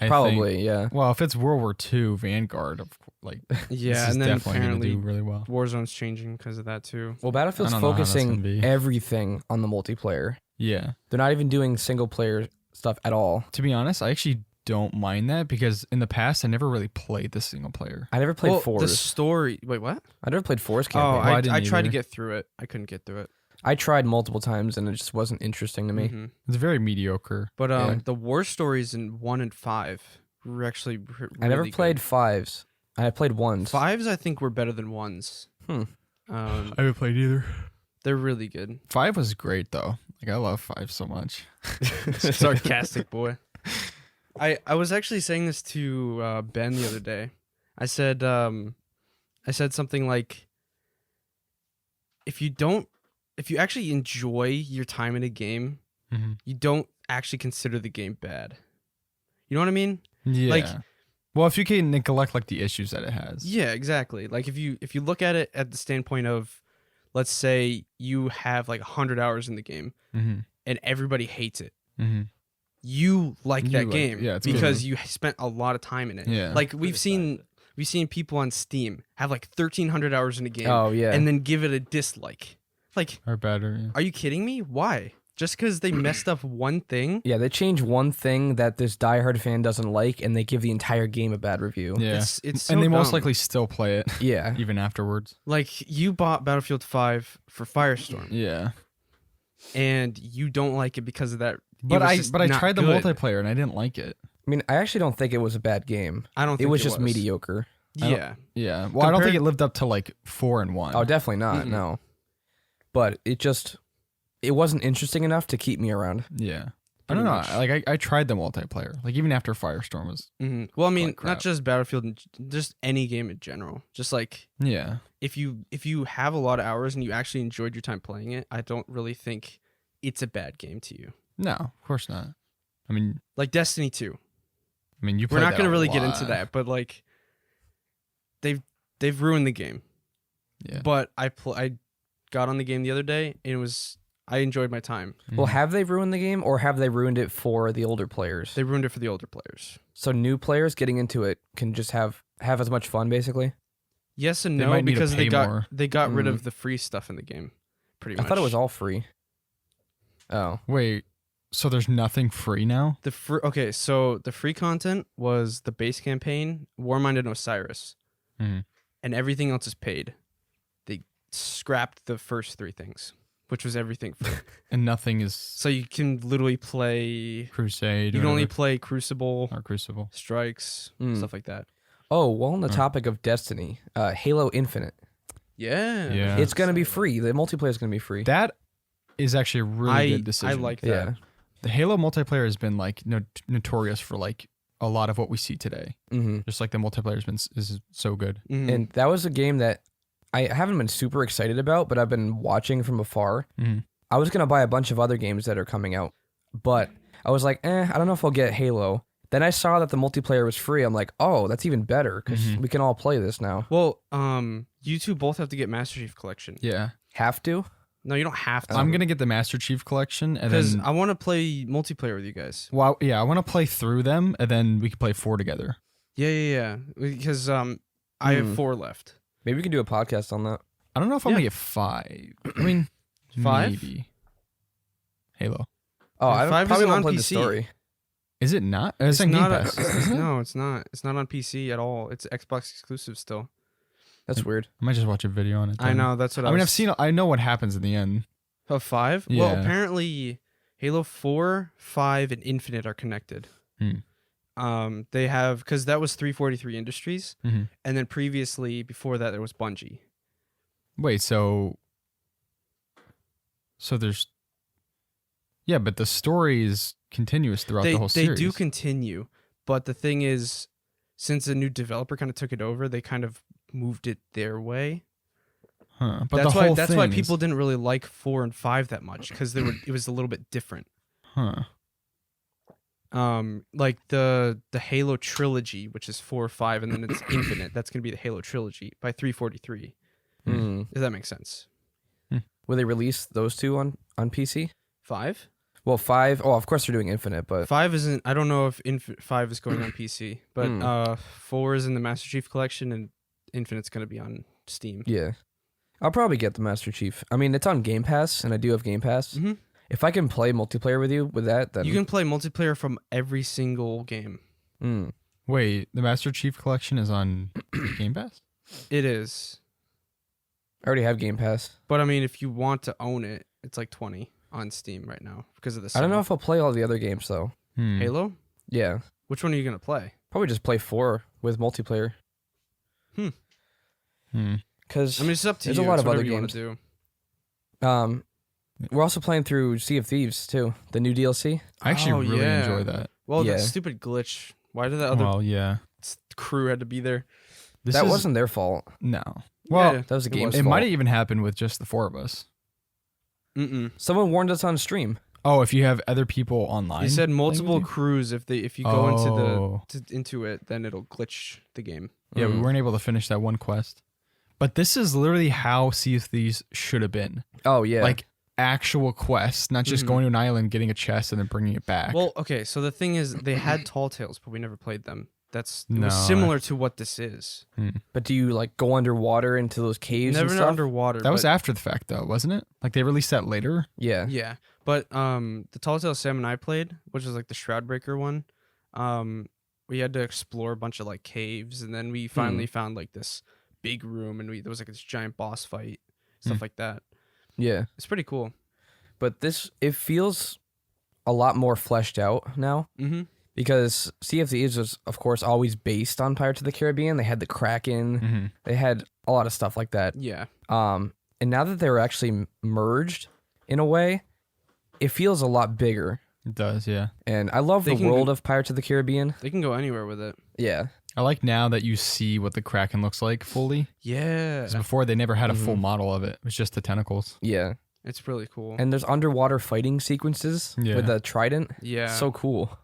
I Probably, think- yeah. well, if it's World War II Vanguard, like Yeah, this is and then definitely going to apparently do really well. Warzone's changing because of that too. Well, Battlefield's I don't know how that's gonna focusing be. everything on the multiplayer. Yeah. They're not even doing single player stuff at all. To be honest, I actually don't mind that because in the past I never really played the single player. I never played Well, Fours. the story. Wait, what? I never played Fours Oh, campaign. I I didn't tried to either. get through it. I couldn't get through it. I tried multiple times and it just wasn't interesting to me. Mhm. It's very mediocre. But Yeah. the war stories in 1 and 5 were actually I never really played good. fives. I played ones. 5s. I think were better than 1s. Hmm. Um, I haven't played either. they're really good. 5 was great though. Like I love 5 so much. Sarcastic boy. I was actually saying this to Ben the other day. I said something like, if you actually enjoy your time in a game, Mm-hmm. you don't actually consider the game bad. You know what I mean? Yeah. Like- well, if you can neglect like the issues that it has. Yeah, exactly. Like if you look at it at the standpoint of, let's say you have like 100 hours in the game Mm-hmm. and everybody hates it. Mm-hmm. You like You that like- game yeah, it's good. because you spent a lot of time in it. Yeah. Like we've seen people on Steam have like 1,300 hours in a game Oh, yeah. and then give it a dislike. Like, Or better. Yeah. are you kidding me? Why? Just because they messed up one thing? Yeah, they change one thing that this diehard fan doesn't like, and they give the entire game a bad review. Yeah. It's so and they most dumb. likely still play it Yeah. even afterwards. Like you bought Battlefield 5 for Firestorm Yeah. and you don't like it because of that. It But was I just but I not tried the good. multiplayer and I didn't like it. I mean, I actually don't think it was a bad game. I don't It think was just mediocre. I don't- Yeah. Yeah. Well, I don't think Compared- it lived up to like 4 and 1. Oh, definitely not. Mm-mm. No. But it wasn't interesting enough to keep me around. Yeah. I Pretty don't know. much. Like I tried the multiplayer. Like even after Firestorm was. Mhm. Well, I mean, Like crap. not just Battlefield, just any game in general. Just like Yeah. if you have a lot of hours and you actually enjoyed your time playing it, I don't really think it's a bad game to you. No, of course not. I mean, Like Destiny 2. you. We're played not that going to a really get into lot. that, but like they've ruined the game. Yeah. But I got on the game the other day and I enjoyed my time. Well, Mhm. have they ruined the game, or have they ruined it for the older players? They ruined it for the older players. So new players getting into it can just have as much fun, basically. Yes and They no, might need to because pay more. they got rid Mm. of the free stuff in the game. Pretty I much. thought it was all free. Oh, Wait, so there's nothing free now? Okay, so the free content was the base campaign, Warmind and Osiris, Mhm. and everything else is paid. They scrapped the first 3 things, which was everything free. And nothing is So you can literally play. Crusade. You or can only whatever. play Crucible, or Crucible. Strikes, Mm. stuff like that. oh. Well, on the Huh. topic of Destiny, Halo Infinite, Yeah, Yeah. it's gonna be free. The multiplayer is gonna be free. That is actually a really good decision. I like that. Yeah. The Halo multiplayer has been like notorious for like a lot of what we see today. Mm-hmm. Just like the multiplayer is so good. Mhm. And that was a game that I haven't been super excited about, but I've been watching from afar. Mhm. I was gonna buy a bunch of other games that are coming out, but I was like, I don't know if I'll get Halo. Then I saw that the multiplayer was free. I'm like, oh, that's even better because Mhm. we can all play this now. Well, you two both have to get Master Chief Collection. Yeah. Have to? No, you don't have to. I'm gonna get the Master Chief collection, and because then I want to play multiplayer with you guys. well, yeah, I want to play through them, and then we can play 4 together. Yeah. Because I have 4 left. Maybe we can do a podcast on that. I don't know if I'm Yeah. gonna get 5. I mean, 5? maybe. Halo. Oh, I 5 probably isn't won't on play the PC. story. Is it not? It's on Game not Pass. isn't it? No, it's not. It's not on PC at all. It's Xbox exclusive still. That's weird. I might just watch a video on it. I then. know. That's what I I mean, was- I know what happens in the end. Of 5? Well, Yeah. apparently Halo 4, 5, and Infinite are connected. They have, because that was 343 Industries, Mm-hmm. and then previously, before that, there was Bungie. Wait, so there's yeah, but the story is continuous throughout the whole They series. do continue, but the thing is, since a new developer kind of took it over, they kind of moved it their way. Huh. But That's the why whole that's why thing people is, didn't really like 4 and 5 that much, because it was a little bit different. huh. Like the Halo trilogy, which is 4, 5, and then it's Infinite. That's gonna be the Halo trilogy by 343. Mm. If that makes sense. Will they release those two on PC? 5? Well, 5. Oh, of course they're doing Infinite, but 5 isn't. I don't know if 5 is going on PC, but 4 is in the Master Chief Collection, and Infinite's gonna be on Steam. yeah, I'll probably get the Master Chief. I mean, it's on Game Pass, and I do have Game Pass. Mhm. If I can play multiplayer with you with that, then You can play multiplayer from every single game. Mm. Wait, the Master Chief collection is on Game Pass? It is, I already have Game Pass. but I mean, if you want to own it, it's like 20 on Steam right now because of the. I don't know sale. if I'll play all the other games though. Halo. Yeah, Which one are you gonna play? probably just play 4 with multiplayer. Because I mean, it's up to There's you. a lot It's of other whatever you wanna games. do. we're also playing through Sea of Thieves too, the new DLC. I actually Oh, really yeah. enjoy that. Well, Yeah. that stupid glitch. Why did that other Well, yeah. crew had to be there? This That is, wasn't their fault. No. Well, Yeah, That was a it game's was. it fault. might have even happened with just the 4 of us. Someone warned us on stream. Oh, if you have other people online. He said playing with multiple you? crews. If you go Oh. into it, then it'll glitch the game. Yeah, we Mm. weren't able to finish that one quest. But this is literally how Sea of Thieves should have been. Oh yeah, Like actual quests, not just Mhm. going to an island, getting a chest, and then bringing it back. Well, okay. So the thing is, they had Tall Tales, but we never played them. It was No. similar to what this is. but do you like go underwater into those caves Never and stuff? underwater. that was but- after the fact, though, wasn't it? Like they released that later. Yeah. Yeah, but the Tall Tales Sam and I played, which was like the Shroudbreaker one. We had to explore a bunch of like caves, and then we finally found like this big room, and there was like this giant boss fight, stuff like that. Yeah. It's pretty cool. But it feels a lot more fleshed out now Mm-hmm. because Sea of Thieves was, of course, always based on Pirates of the Caribbean. They had the Kraken. Mm-hmm. They had a lot of stuff like that. Yeah. And now that they're actually merged in a way, it feels a lot bigger. It does, yeah. And I love They the can- world of Pirates of the Caribbean. They can go anywhere with it. Yeah. I like now that you see what the Kraken looks like fully. Yeah. 'Cause before they never had a full Mhm. model of it. It was just the tentacles. Yeah. It's really cool. And there's underwater fighting sequences Yeah. with the trident. yeah. So cool.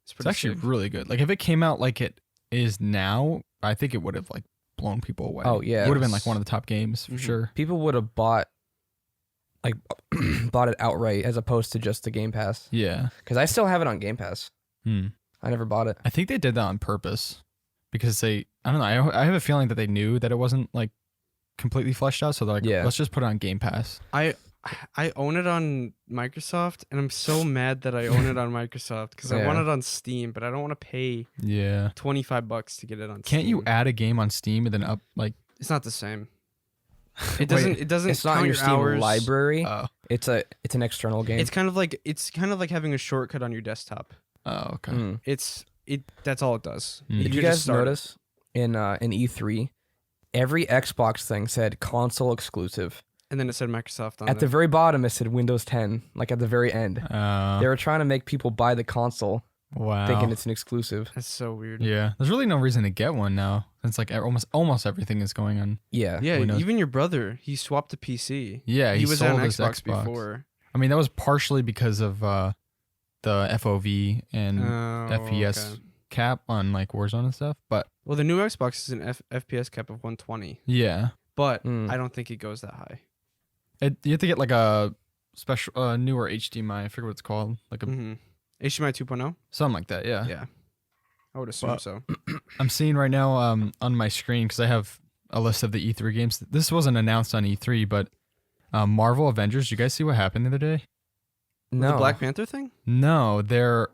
it's It's actually really good. Like if it came out like it is now, I think it would have like blown people away. Oh, yeah. It would have been like one of the top games for Mhm. sure. People would have bought it outright as opposed to just the Game Pass. Yeah. Because I still have it on Game Pass. I never bought it. I think they did that on purpose because I don't know. I have a feeling that they knew that it wasn't like completely fleshed out. So they're like, Yeah. let's just put it on Game Pass. I own it on Microsoft, and I'm so mad that I own it on Microsoft because I Yeah. want it on Steam, but I don't want to pay Yeah. $25 to get it on Steam. Can't you add a game on Steam and then up like It's not the same. Wait, It doesn't. It doesn't. It's not count in your Steam hours. library. Oh. It's an external game. It's kind of like having a shortcut on your desktop. Oh, okay. Mm. That's all it does. Mm. Did you guys notice in E3, every Xbox thing said console exclusive. And then it said Microsoft on At it. the very bottom, it said Windows 10. Like at the very end, they were trying to make people buy the console Wow. thinking it's an exclusive. That's so weird. Yeah. There's really no reason to get one now. It's like almost everything is going on. Yeah. Yeah, Windows. even your brother, he swapped to PC. Yeah, he was sold on his Xbox, Xbox before. I mean, that was partially because of the FOV and FPS Okay. cap on like Warzone and stuff. But Well, the new Xbox is an FPS cap of 120, yeah, but Mm. I don't think it goes that high. you have to get like a special newer HDMI. I forget what it's called. Like a Mm-hmm. HDMI 2.0? something like that. Yeah. Yeah. I would assume Well, so. I'm seeing right now on my screen because I have a list of the E3 games. This wasn't announced on E3, but Marvel Avengers. You guys see what happened the other day? No. The Black Panther thing? No, there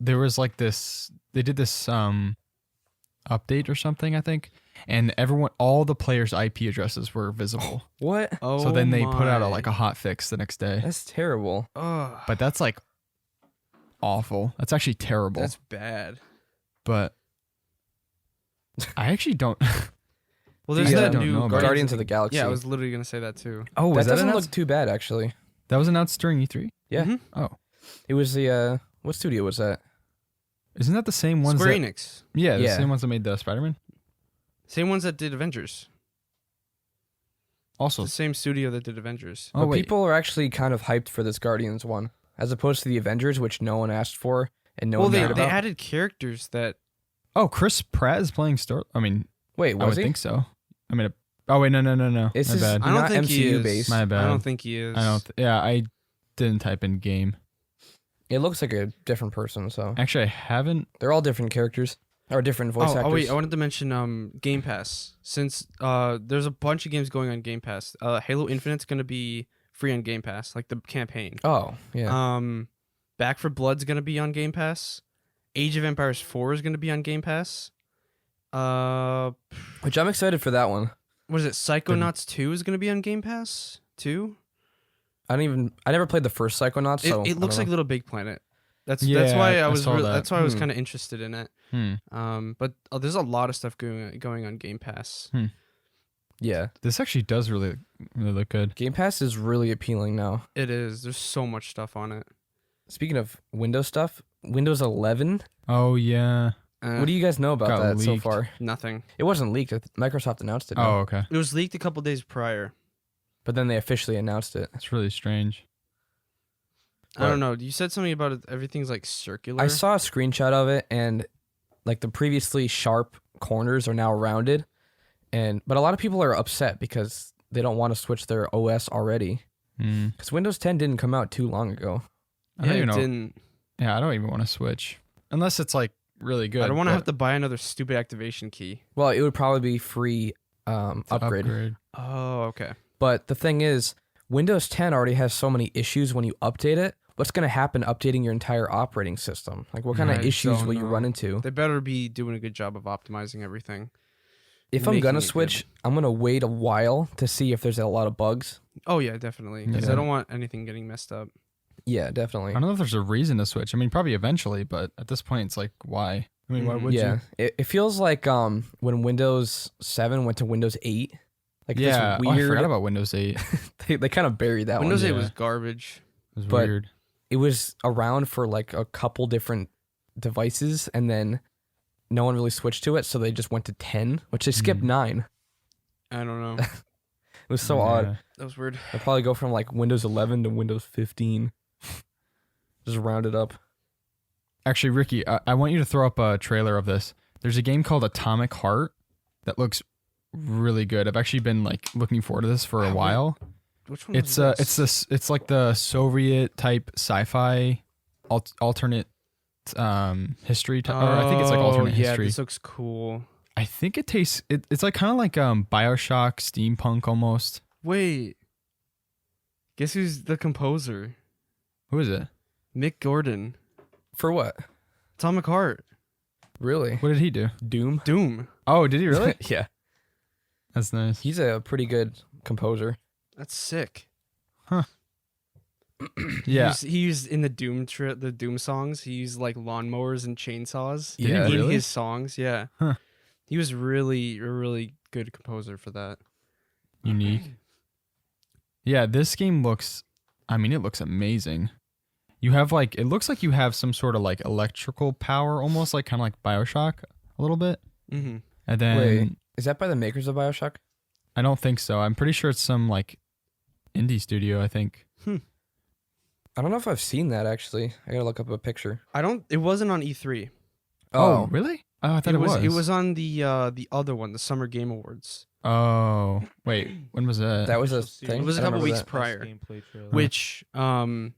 was like this. They did this update or something, I think, and all the players' IP addresses were visible. What? Oh, So then they put out my. a hot fix the next day. That's terrible. Ugh, But that's like awful. That's actually terrible. that's bad. But I actually don't. Well, there's The, that don't new know about it. Guardians of the Galaxy. Yeah, I was literally gonna say that too. Oh, that was that doesn't announced? look too bad, actually. That was announced during E3. Yeah. Mhm. Oh, It was the what studio was that? isn't that the same ones? Square that, Enix, Yeah, the Yeah. same ones that made the Spider-Man. same ones that did Avengers. Also, The same studio that did Avengers. oh But wait, people are actually kind of hyped for this Guardians one, as opposed to the Avengers, which no one asked for and no Well, one they cared about. added characters that. oh Chris Pratt is playing Star. I mean, Wait, I would was he? think so. I mean, oh wait, no. This My is bad. I don't not think he MCU is. based. My bad. I don't think he is. I don't. Yeah, I didn't type in game. It looks like a different person, so Actually, I haven't. they're all different characters or different voice actors. Oh wait, I wanted to mention Game Pass. Since there's a bunch of games going on Game Pass. Halo Infinite's gonna be free on Game Pass, like the campaign. Oh, yeah. Back for Blood's gonna be on Game Pass. Age of Empires 4 is gonna be on Game Pass. Which I'm excited for that one. What is it? Psychonauts 2 is gonna be on Game Pass too. I never played the first Psychonauts, so It looks I like don't Little Big Planet. That's Yeah, why I I was saw that. that's why I was Hmm. kind of interested in it. But there's a lot of stuff going on Game Pass. know. Yeah. This actually does really look good. Game Pass is really appealing now. It is. There's so much stuff on it. Speaking of Windows stuff, Windows 11. Oh yeah. What do you guys know about Got that so leaked. far? Nothing. It wasn't leaked. Microsoft announced it, Oh okay. It was leaked a couple days prior. but then they officially announced it. That's really strange. I don't know. You said something about it. Everything's like circular. I saw a screenshot of it, and like the previously sharp corners are now rounded, but a lot of people are upset because they don't want to switch their OS already. Hmm. Because Windows 10 didn't come out too long ago. I Yeah, don't it even know. didn't. Yeah, I don't even want to switch unless it's like really good. I don't want to but have to buy another stupid activation key. Well, it would probably be free to upgrade. Oh, okay. But the thing is, Windows 10 already has so many issues when you update it. What's going to happen updating your entire operating system? Like, what kind of I issues don't will you know. run into? They better be doing a good job of optimizing everything. If I'm making going to it good. switch, I'm going to wait a while to see if there's a lot of bugs. Oh yeah, definitely. Because Yeah. I don't want anything getting messed up. Yeah, definitely. I don't know if there's a reason to switch. I mean, probably eventually, but at this point, it's like, why? I mean, why Mhm. would Yeah, you? it feels like when Windows 7 went to Windows 8. Like Yeah, this oh, I weird. forgot about Windows 8. It they kind of buried that Windows one. 8 yeah. was garbage. was But- weird. It was around for like a couple different devices, and then no one really switched to it, so they just went to 10, which they skipped 9. I don't know. It was so odd. Yeah. That was weird. They'll probably go from like Windows 11 to Windows 15. Just round it up. Actually, Ricky, I want you to throw up a trailer of this. There's a game called Atomic Heart that looks really good. I've actually been like looking forward to this for a Wait. while. Which one? It's was this? it's like the Soviet type sci-fi alternate history type, or I think it's like alternate yeah, history. this looks cool. I think it tastes it's like kind of like BioShock steampunk almost. Wait. Guess who's the composer? Who is it? Mick Gordon. For what? Atomic Heart. Really? What did he do? Doom? Doom. Oh, did he really? Yeah. That's nice. He's a pretty good composer. That's sick. Yeah. He used in the Doom songs. He used like lawnmowers and chainsaws. Did he in really? his songs. Yeah. Huh. He was really a really good composer for that. Unique. Yeah, this game looks, I mean, it looks amazing. You have like it looks like you have some sort of like electrical power, almost like kind of like BioShock a little bit. Mm-hmm. And then Wait, is that by the makers of BioShock? I don't think so. I'm pretty sure it's some like indie studio. I think. I don't know if I've seen that actually. I gotta look up a picture. It wasn't on E3. Oh, really? Oh, I thought it was. It was on the other one, the Summer Game Awards, Oh, wait. When was that? That was a Special thing. It was a I don't couple remember weeks that. prior. Gameplay trailer.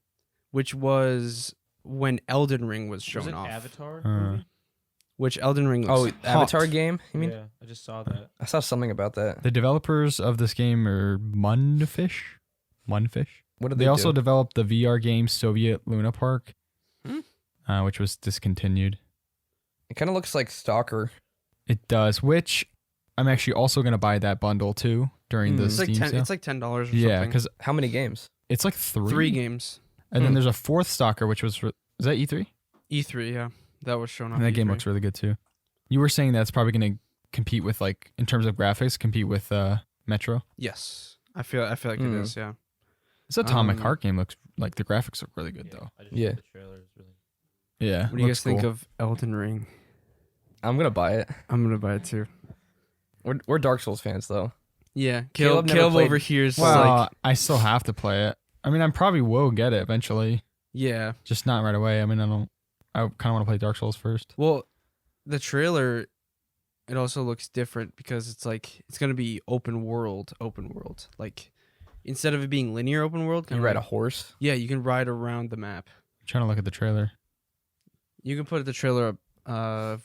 which was when Elden Ring was shown was it off. Avatar? Uh, movie? Which Elden Ring Oh, was Avatar hot. game? You mean? Yeah, I just saw that. I saw something about that. The developers of this game are Mundfish. Mundfish. What did They they also do? developed the VR game Soviet Luna Park, Hmm. which was discontinued. It kind of looks like Stalker. It does, which I'm actually also going to buy that bundle too during the It's like Steam sale. It's like $10 or Yeah, something. because How many games? it's like three. 3 games. And then Hmm. there's a fourth Stalker, which was is that E3? E3, yeah, that was shown off. And that game E3. looks really good too. You were saying that's probably going to compete with like in terms of graphics, compete with Metro. Yes, I feel like it is. Yeah. This Atomic Um, Heart game looks like the graphics look really good though. I just Yeah. saw the trailer. It's really Yeah. What do you looks guys think cool. of Elden Ring? I'm gonna buy it. I'm gonna buy it too. We're Dark Souls fans though. Yeah, Caleb never Caleb played- over here is Well, like, I still have to play it. I mean, I probably will get it eventually, yeah. just not right away. I mean, I kind of want to play Dark Souls first. Well, the trailer, it also looks different because it's like it's gonna be open world. Like instead of it being linear open world, You kinda ride a like- horse. Yeah, you can ride around the map. I'm trying to look at the trailer. You can put the trailer up.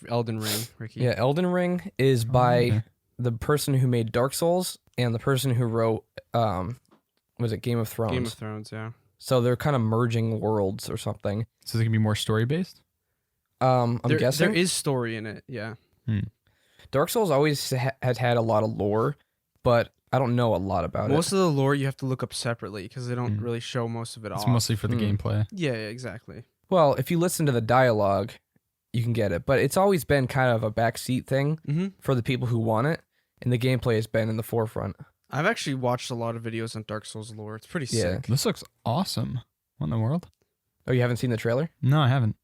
Elden Ring, Ricky. Yeah, Elden Ring is by okay. the person who made Dark Souls and the person who wrote was it Game of Thrones? Game of Thrones. Yeah. So they're kind of merging worworlds or something. So it's gonna be more story based. I'm guessing there is story in it. Yeah. Dark Souls always has had a lot of lore, but I don't know a lot about Most it. of the lore you have to look up separately because they don't Mm. really show most of it It's off. mostly for the Hmm. gameplay. Yeah, exactly. Well, if you listen to the dialogue, you can get it, but it's always been kind of a backseat thing Mm-hmm. for the people who want it, and the gameplay has been in the forefront. I've actually watched a lot of videos on Dark Souls lore. It's pretty Yeah. sick. This looks awesome. What in the world? Oh, you haven't seen the trailer? No, I haven't.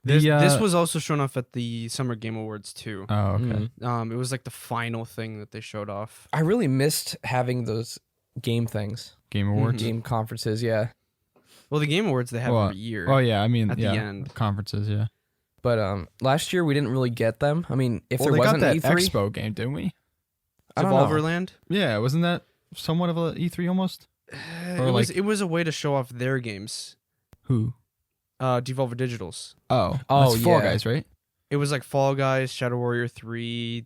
This was also shown off at the Summer Game Awards too. Oh, okay. Mm. It was like the final thing that they showed off. I really missed having those game things, Game Awards. game conferences. Yeah, Well, the Game Awards they have Well, every year. Oh yeah, I mean, At the yeah, end. conferences. Yeah. but last year we didn't really get them. I mean, if Well, there they wasn't got an that E3, Expo game, didn't we? I don't know. Devolverland. Yeah, wasn't that somewhat of a E3 almost? It was a way to show off their games. Who? Devolver Digital's. Oh, Oh, that's Fall yeah. Guys, right? It was like Fall Guys, Shadow Warrior 3,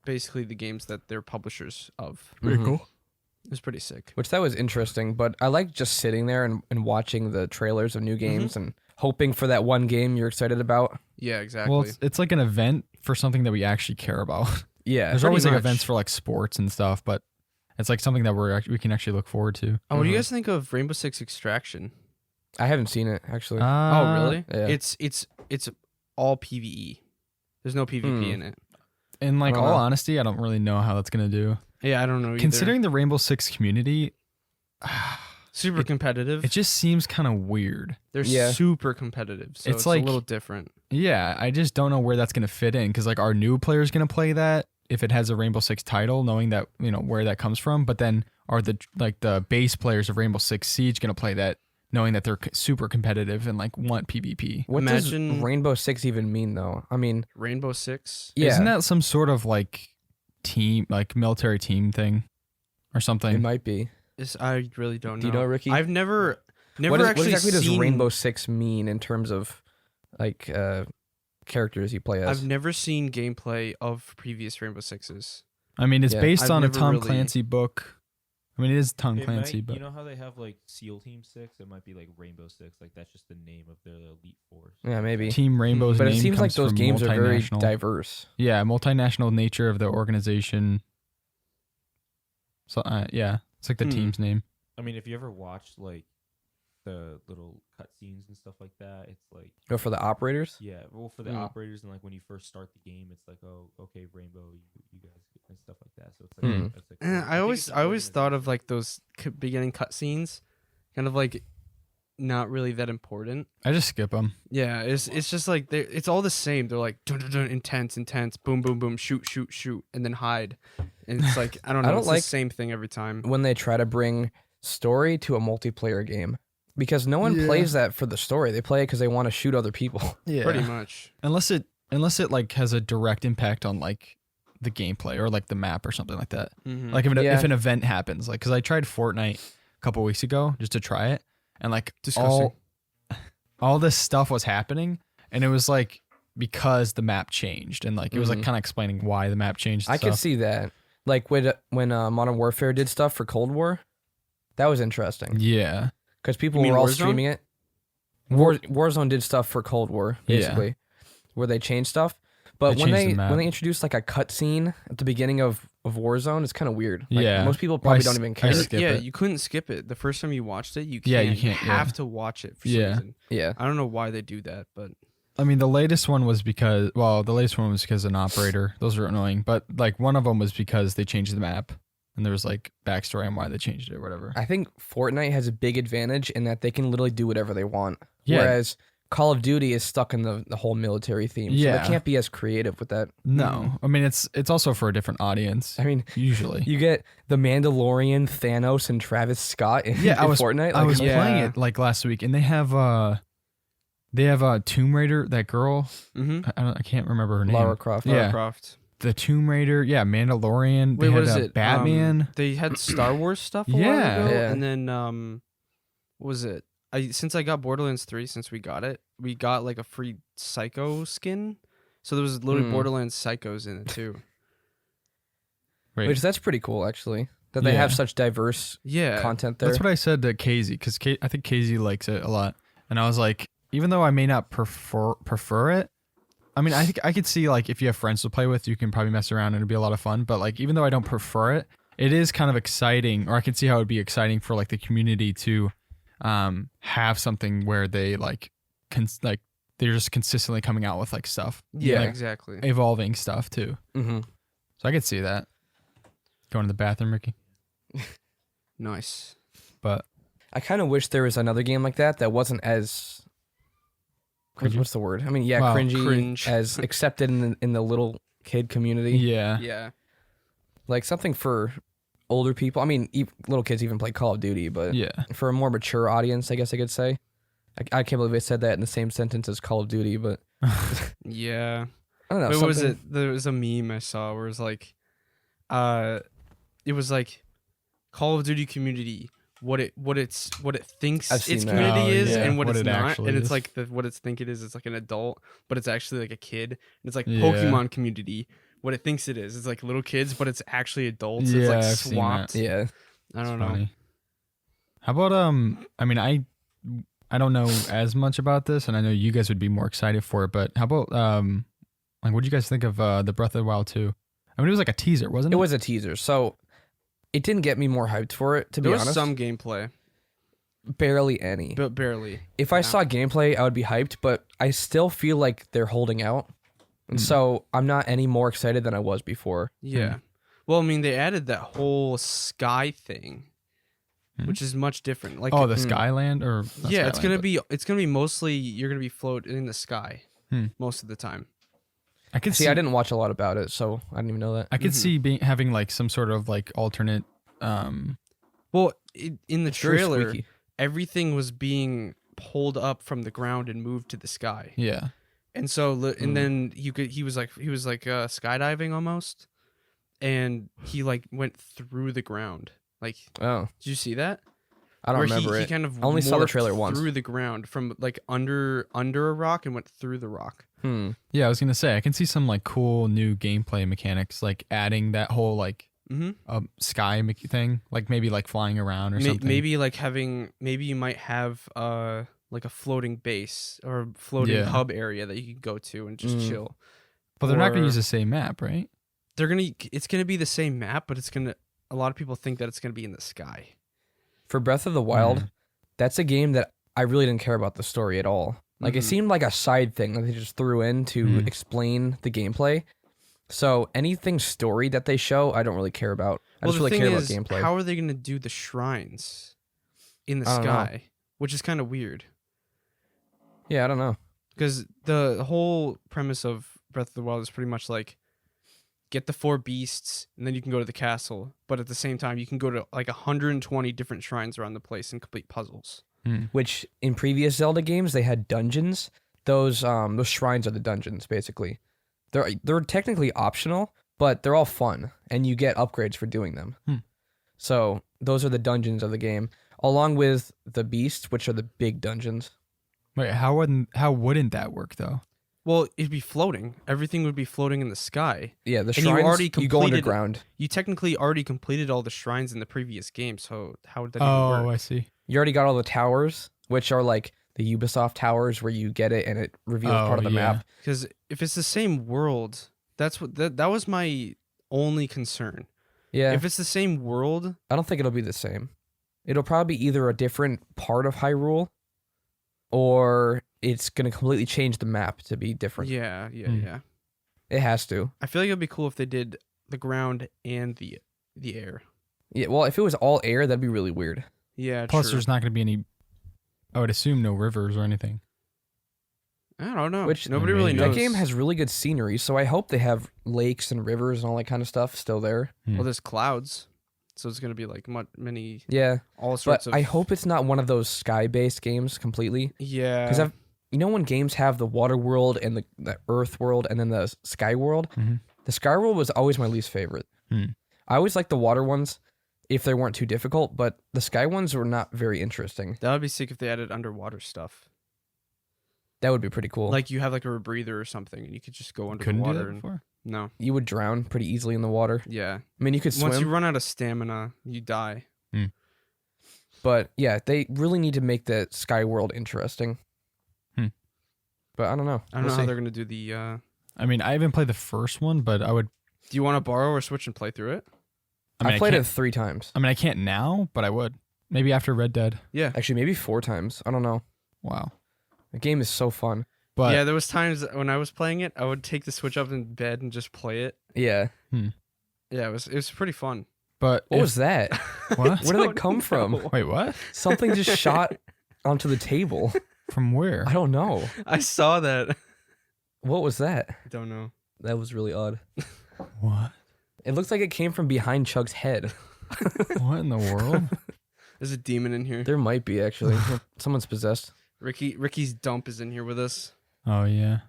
basically the games that they're publishers of. Pretty Mhm. cool. It was pretty sick. Which that was interesting, but I like just sitting there and watching the trailers of new games and hoping for that one game you're excited about. Yeah, exactly. Well, it's like an event for something that we actually care about. Yeah, There's pretty always like much. events for like sports and stuff, but it's like something that we can actually look forward to. What do you Mhm. guys think of Rainbow Six Extraction? I haven't seen it actually. Oh, really? yeah. It's all PvE. There's no PvP in it. In like I all don't know. honesty, I don't really know how that's gonna do. Yeah, I don't know either. Considering the Rainbow Six community, super competitive. it just seems kind of weird. They're Yeah. super competitive, so It's it's like- a little different. Yeah, I just don't know where that's gonna fit in because like our new players gonna play that if it has a Rainbow Six title, knowing that where that comes from. But then are the base players of Rainbow Six Siege gonna play that, knowing that they're super competitive and like want PvP? What imagine- does Rainbow Six even mean though? I mean, Rainbow Six. yeah, Isn't that some sort of like team, like military team thing, or something? it might be. I really don't know. Do you know, Ricky? I've never What actually exactly does seen, Rainbow Six mean in terms of like characters you play as? I've never seen gameplay of previous Rainbow Sixes. I mean, it's Yeah. based I've on a never Tom really- Clancy book. I mean, it is Tom It Clancy, might, but you know how they have like SEAL Team 6? It might be like Rainbow Six. Like that's just the name of their elite force. Yeah, maybe. Team Rainbow's But name it seems like comes those from games are very multinational- diverse. Yeah, multinational nature of the organization. So yeah, it's like the Hmm. team's name. I mean, if you ever watched like the little cutscenes and stuff like that, it's like Go for the operators. yeah, well for the Mm. operators and like when you first start the game, it's like oh okay Rainbow, you guys and stuff like that. So it's like Hmm. it's like I think always it's an thought of organization. like those beginning cutscenes, kind of like not really that important. I just skip them. Yeah, it's just like it's all the same. They're like dun, dun, dun, intense, boom, boom, boom, shoot, shoot, shoot, and then hide. And it's like I don't know. I don't It's like the same thing every time. when they try to bring story to a multiplayer game because no one Yeah. plays that for the story. They play it because they want to shoot other people. Yeah. Pretty much. Unless it like has a direct impact on like the gameplay or like the map or something like that. Mhm. Like if Yeah. an event happens, like because I tried Fortnite a couple weeks ago just to try it, and like Disgusting. all this stuff was happening, and it was like because the map changed, and like it was like Mhm. kind of explaining why the map changed. And I could stuff. see that. Like when Modern Warfare did stuff for Cold War, that was interesting Yeah. because people You mean were all Warzone? streaming it. Warzone did stuff for Cold War, Yeah. basically, where they changed stuff. But They when changed the they map. when they introduced like a cutscene at the beginning of Warzone, it's kind of weird. Like, Yeah. most people Well, probably don't even I care. skip yeah, it. you couldn't skip it. The first time you watched it, you can't. Yeah, you You can't, have yeah. to watch it for some Yeah. reason. Yeah, I don't know why they do that, but I mean, the latest one was because an operator. Those are annoying, but like one of them was because they changed the map, and there was like backstory on why they changed it or whatever. I think Fortnite has a big advantage in that they can literally do whatever they want. Yeah. Whereas Call of Duty is stuck in the whole military theme. So Yeah. they can't be as creative with that. No, I mean it's also for a different audience. I mean, Usually, you get the Mandalorian, Thanos, and Travis Scott in, yeah. I in was Fortnite. I Like, was yeah. playing it like last week, and they have Tomb Raider. That girl, mm-hmm. I can't remember her name. Lara Croft. Yeah. Croft. The Tomb Raider, yeah, Mandalorian. Wait, they what had, is it? Batman. They had Star Wars stuff a while Yeah. ago, Yeah. and then what was it? Since I got Borderlands 3, since we got it, we got like a free Psycho skin. So there was literally Hmm. Borderlands Psychos in it too. Wait, Which that's pretty cool, actually. That they Yeah. have such diverse Yeah. content there. that's what I said to Casey, because I think Casey likes it a lot, and I was like, even though I may not prefer it, I mean, I think I could see like if you have friends to play with, you can probably mess around and it'd be a lot of fun. But like, even though I don't prefer it, it is kind of exciting, or I can see how it'd be exciting for like the community to have something where they like they're just consistently coming out with like stuff, Yeah, like, exactly. evolving stuff too. Mm-hmm. So I could see that. Going to the bathroom, Ricky. Nice. But I kind of wish there was another game like that wasn't as Cringy? what's the word? I mean, yeah, Wow, cringy cringe. as accepted in the little kid community. yeah, Yeah. Like something for older people. I mean, little kids even play Call of Duty, but yeah. for a more mature audience, I guess I could say. I can't believe I said that in the same sentence as Call of Duty, but Yeah. I don't know. Wait, what was something- it? There was a meme I saw where it was like, it was like Call of Duty community. What it thinks I've its seen that. community Oh, is, yeah, and what what it's it not, actually and it's is. like what it's think it is. It's like an adult, but it's actually like a kid. And it's like Yeah. Pokemon community. What it thinks it is. It's like little kids, but it's actually adults. Yeah, it's like I've seen that. swapped. Yeah. I don't It's know. funny. How about I mean, I don't know as much about this, and I know you guys would be more excited for it. But how about like what do you guys think of the Breath of the Wild 2? I mean, it was like a teaser, wasn't it? It was a teaser, so it didn't get me more hyped for it, to be There was honest. some gameplay, Barely any. but barely. If I Yeah. saw gameplay, I would be hyped, but I still feel like they're holding out. And so I'm not any more excited than I was before. Yeah. Well, I mean, they added that whole sky thing, Hmm. which is much different. Like, the Skyland or not yeah, it's gonna Skyland, be mostly you're gonna be floating in the sky Hmm. most of the time. but I could See, I didn't watch a lot about it, so I didn't even know that. I could Mhm. see having like some sort of like alternate. Well, in the It's very trailer, squeaky. everything was being pulled up from the ground and moved to the sky, Yeah. and so and Hmm. then he was like skydiving almost, and he like went through the ground. Like, Oh, did you see that? I don't Where remember he it. kind of I only saw the morphed trailer once. through the ground from like under a rock and went through the rock. Yeah, I was gonna say I can see some like cool new gameplay mechanics, like adding that whole like Mm-hmm. sky thing, like maybe like flying around or something. Maybe like maybe you might have like a floating base or floating Yeah. hub area that you can go to and just Mm. chill. but they're not gonna or- use the same map, right? It's gonna be the same map, but a lot of people think that it's gonna be in the sky. For Breath of the Wild, Mhm. that's a game that I really didn't care about the story at all. Like, it Mhm. seemed like a side thing that they just threw in to Mhm. explain the gameplay. So anything story that they show, I don't really care about. I just the really thing care is, about gameplay. how are they gonna do the shrines in the I don't know. sky? which is kind of weird Yeah, I don't know. because the whole premise of Breath of the Wild is pretty much like get the 4 beasts and then you can go to the castle, but at the same time you can go to like 120 different shrines around the place and complete puzzles. Which in previous Zelda games they had dungeons. Those shrines are the dungeons basically. They're technically optional, but they're all fun and you get upgrades for doing them. So those are the dungeons of the game, along with the beasts, which are the big dungeons. Wait, how wouldn't that work though? Well, it'd be floating. Everything would be floating in the sky. Yeah, the And you shrines, already you go completed- underground. You technically already completed all the shrines in the previous game, so how would that Oh, even work? I see. You already got all the towers, which are like the Ubisoft towers where you get it and it reveals part of the map. Because if it's the same world, that's what that was my only concern. Yeah, If it's the same world, I don't think it'll be the same. It'll probably be either a different part of Hyrule or it's going to completely change the map to be different. yeah. It has to. I feel like it'd be cool if they did the ground and the air. Yeah, well, if it was all air, that'd be really weird. Yeah. Plus, true. there's not going to be any. I would assume no rivers or anything. I don't know. Which- Nobody really Maybe. knows. That game has really good scenery, so I hope they have lakes and rivers and all that kind of stuff still there. Well, there's clouds, so it's gonna be like many Yeah, all sorts but of. I hope it's not one of those sky-based games completely. Yeah. Because when games have the water world and the earth world and then the sky world, Mhm. the sky world was always my least favorite. I always liked the water ones if they weren't too difficult, but the sky ones were not very interesting. That would be sick if they added underwater stuff. That would be pretty cool. Like you have like a rebreather or something, and you could just go under Couldn't the do water. that before. No. you would drown pretty easily in the water. Yeah. I mean, you could swim, Once you run out of stamina, you die. but yeah, they really need to make the sky world interesting. But I don't know. I don't We'll know how see. they're gonna do the. I mean, I haven't played the first one, but I would. Do you want to borrow or switch and play through it? I mean, I played it can't- 3 times. I mean, I can't now, but I would. Maybe after Red Dead. Yeah. Actually, maybe 4 times. I don't know. Wow. The game is so fun. But Yeah, there was times when I was playing it, I would take the Switch up in bed and just play it. Yeah. Yeah, it was pretty fun. but What was that? what? Where did it come from? Wait, what? Something just shot onto the table. From where? I don't know. I saw that. What was that? I don't know. That was really odd. What? It looks like it came from behind Chug's head. What in the world? There's a demon in here. There might be, actually. Someone's possessed. Ricky's dump is in here with us. Oh yeah.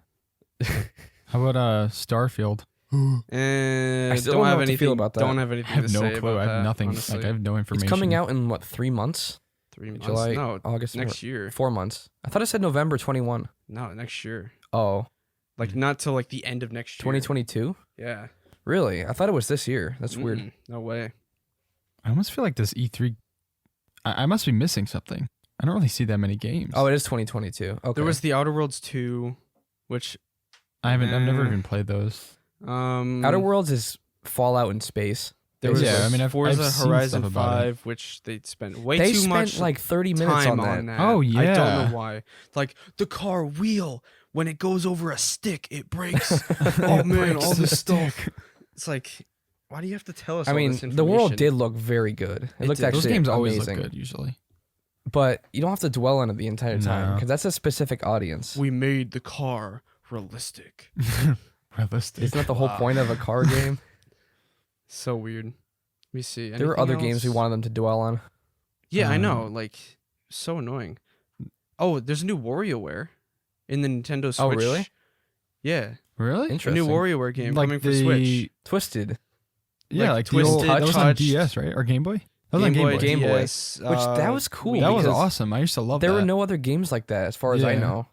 How about Starfield? And I still don't know what to feel about that. Don't have I anything have to no say clue. about I have that, nothing. honestly. Like I have no information. It's coming out in, 3 months? 3 months. July, No, August, next year. 4 months. I thought it said November 21. No, next year. Oh, Like not till like the end of next year. 2022? Yeah. Really? I thought it was this year. That's weird. Mm-mm, no way. I almost feel like this E3. I must be missing something. I don't really see that many games. Oh, it is 2022. Okay. There was the Outer Worlds 2, which I've never Eh. even played those. Outer Worlds is Fallout in space. There was Yeah, I mean, I've Forza seen Horizon stuff about it. 5, which they spent way They too spent much like 30 minutes time on that. Oh, I yeah. don't know why. Like the car wheel, when it goes over a stick, it breaks. Oh man, breaks all the this stuff. It's like, why do you have to tell us? I all mean, this the world information? did look very good. It It looked did. actually Those games always amazing. look good usually. But you don't have to dwell on it the entire time No. because that's a specific audience. We made the car realistic. Realistic. Isn't that the whole point of a car game? So weird. Let me see. There were Anything other games we else? wanted them to dwell on. Yeah, I know. Um, Like, so annoying. Oh, there's a new WarioWare in the Nintendo Switch. Oh, really? Yeah, Really? a Interesting. new WarioWare game Like coming for Switch. Twisted, Yeah, Like like the old, Twisted that was on Touch. DS, right? Or Game Boy? That was on Game Boy. Game Boy. DS, which that was cool. That was because awesome. I used to love There that. were no other games like that, as far as I Yeah. know.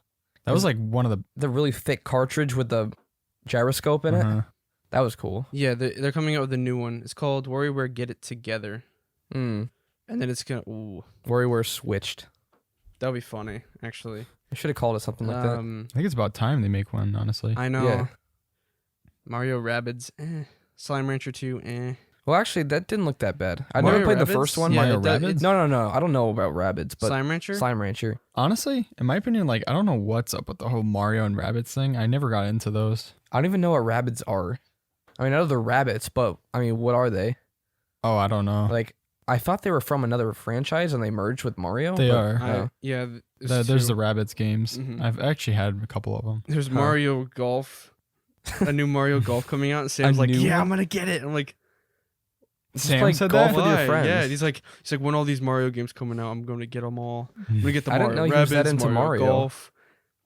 That was like one of the. The really thick cartridge with the gyroscope in it. Uh-huh. That was cool. Yeah, they're coming out with a new one. It's called WarioWare Get It Together, Mm. and then it's gonna. Ooh, WarioWare switched. that'd be funny, actually. I should have called it something like that. I think it's about time they make one. Honestly. I know. Yeah. Mario Rabbids, Slime Rancher 2, Well, actually, that didn't look that bad. I Mario never played the Rabbids? first one. Yeah, Mario it does- Rabbids? No. I don't know about Rabbids, but Slime Rancher. Slime Rancher. Honestly, in my opinion, like I don't know what's up with the whole Mario and Rabbids thing. I never got into those. I don't even know what Rabbids are. I mean, I know they're rabbits, but I mean, what are they? Oh, I don't know. Like, I thought they were from another franchise and they merged with Mario. They but- are. oh. Yeah. There's the Rabbids games. Mhm. I've actually had a couple of them. There's Huh. Mario Golf, a new Mario Golf coming out, and Sam's like, new "Yeah, one? I'm gonna get it." I'm like, Just Sam play said golf that? with your "Why?" friends. Yeah, he's like, when all these Mario games coming out, I'm gonna get them all. I'm gonna get the I Mario didn't know he was that Rabbids, into Mario. Golf.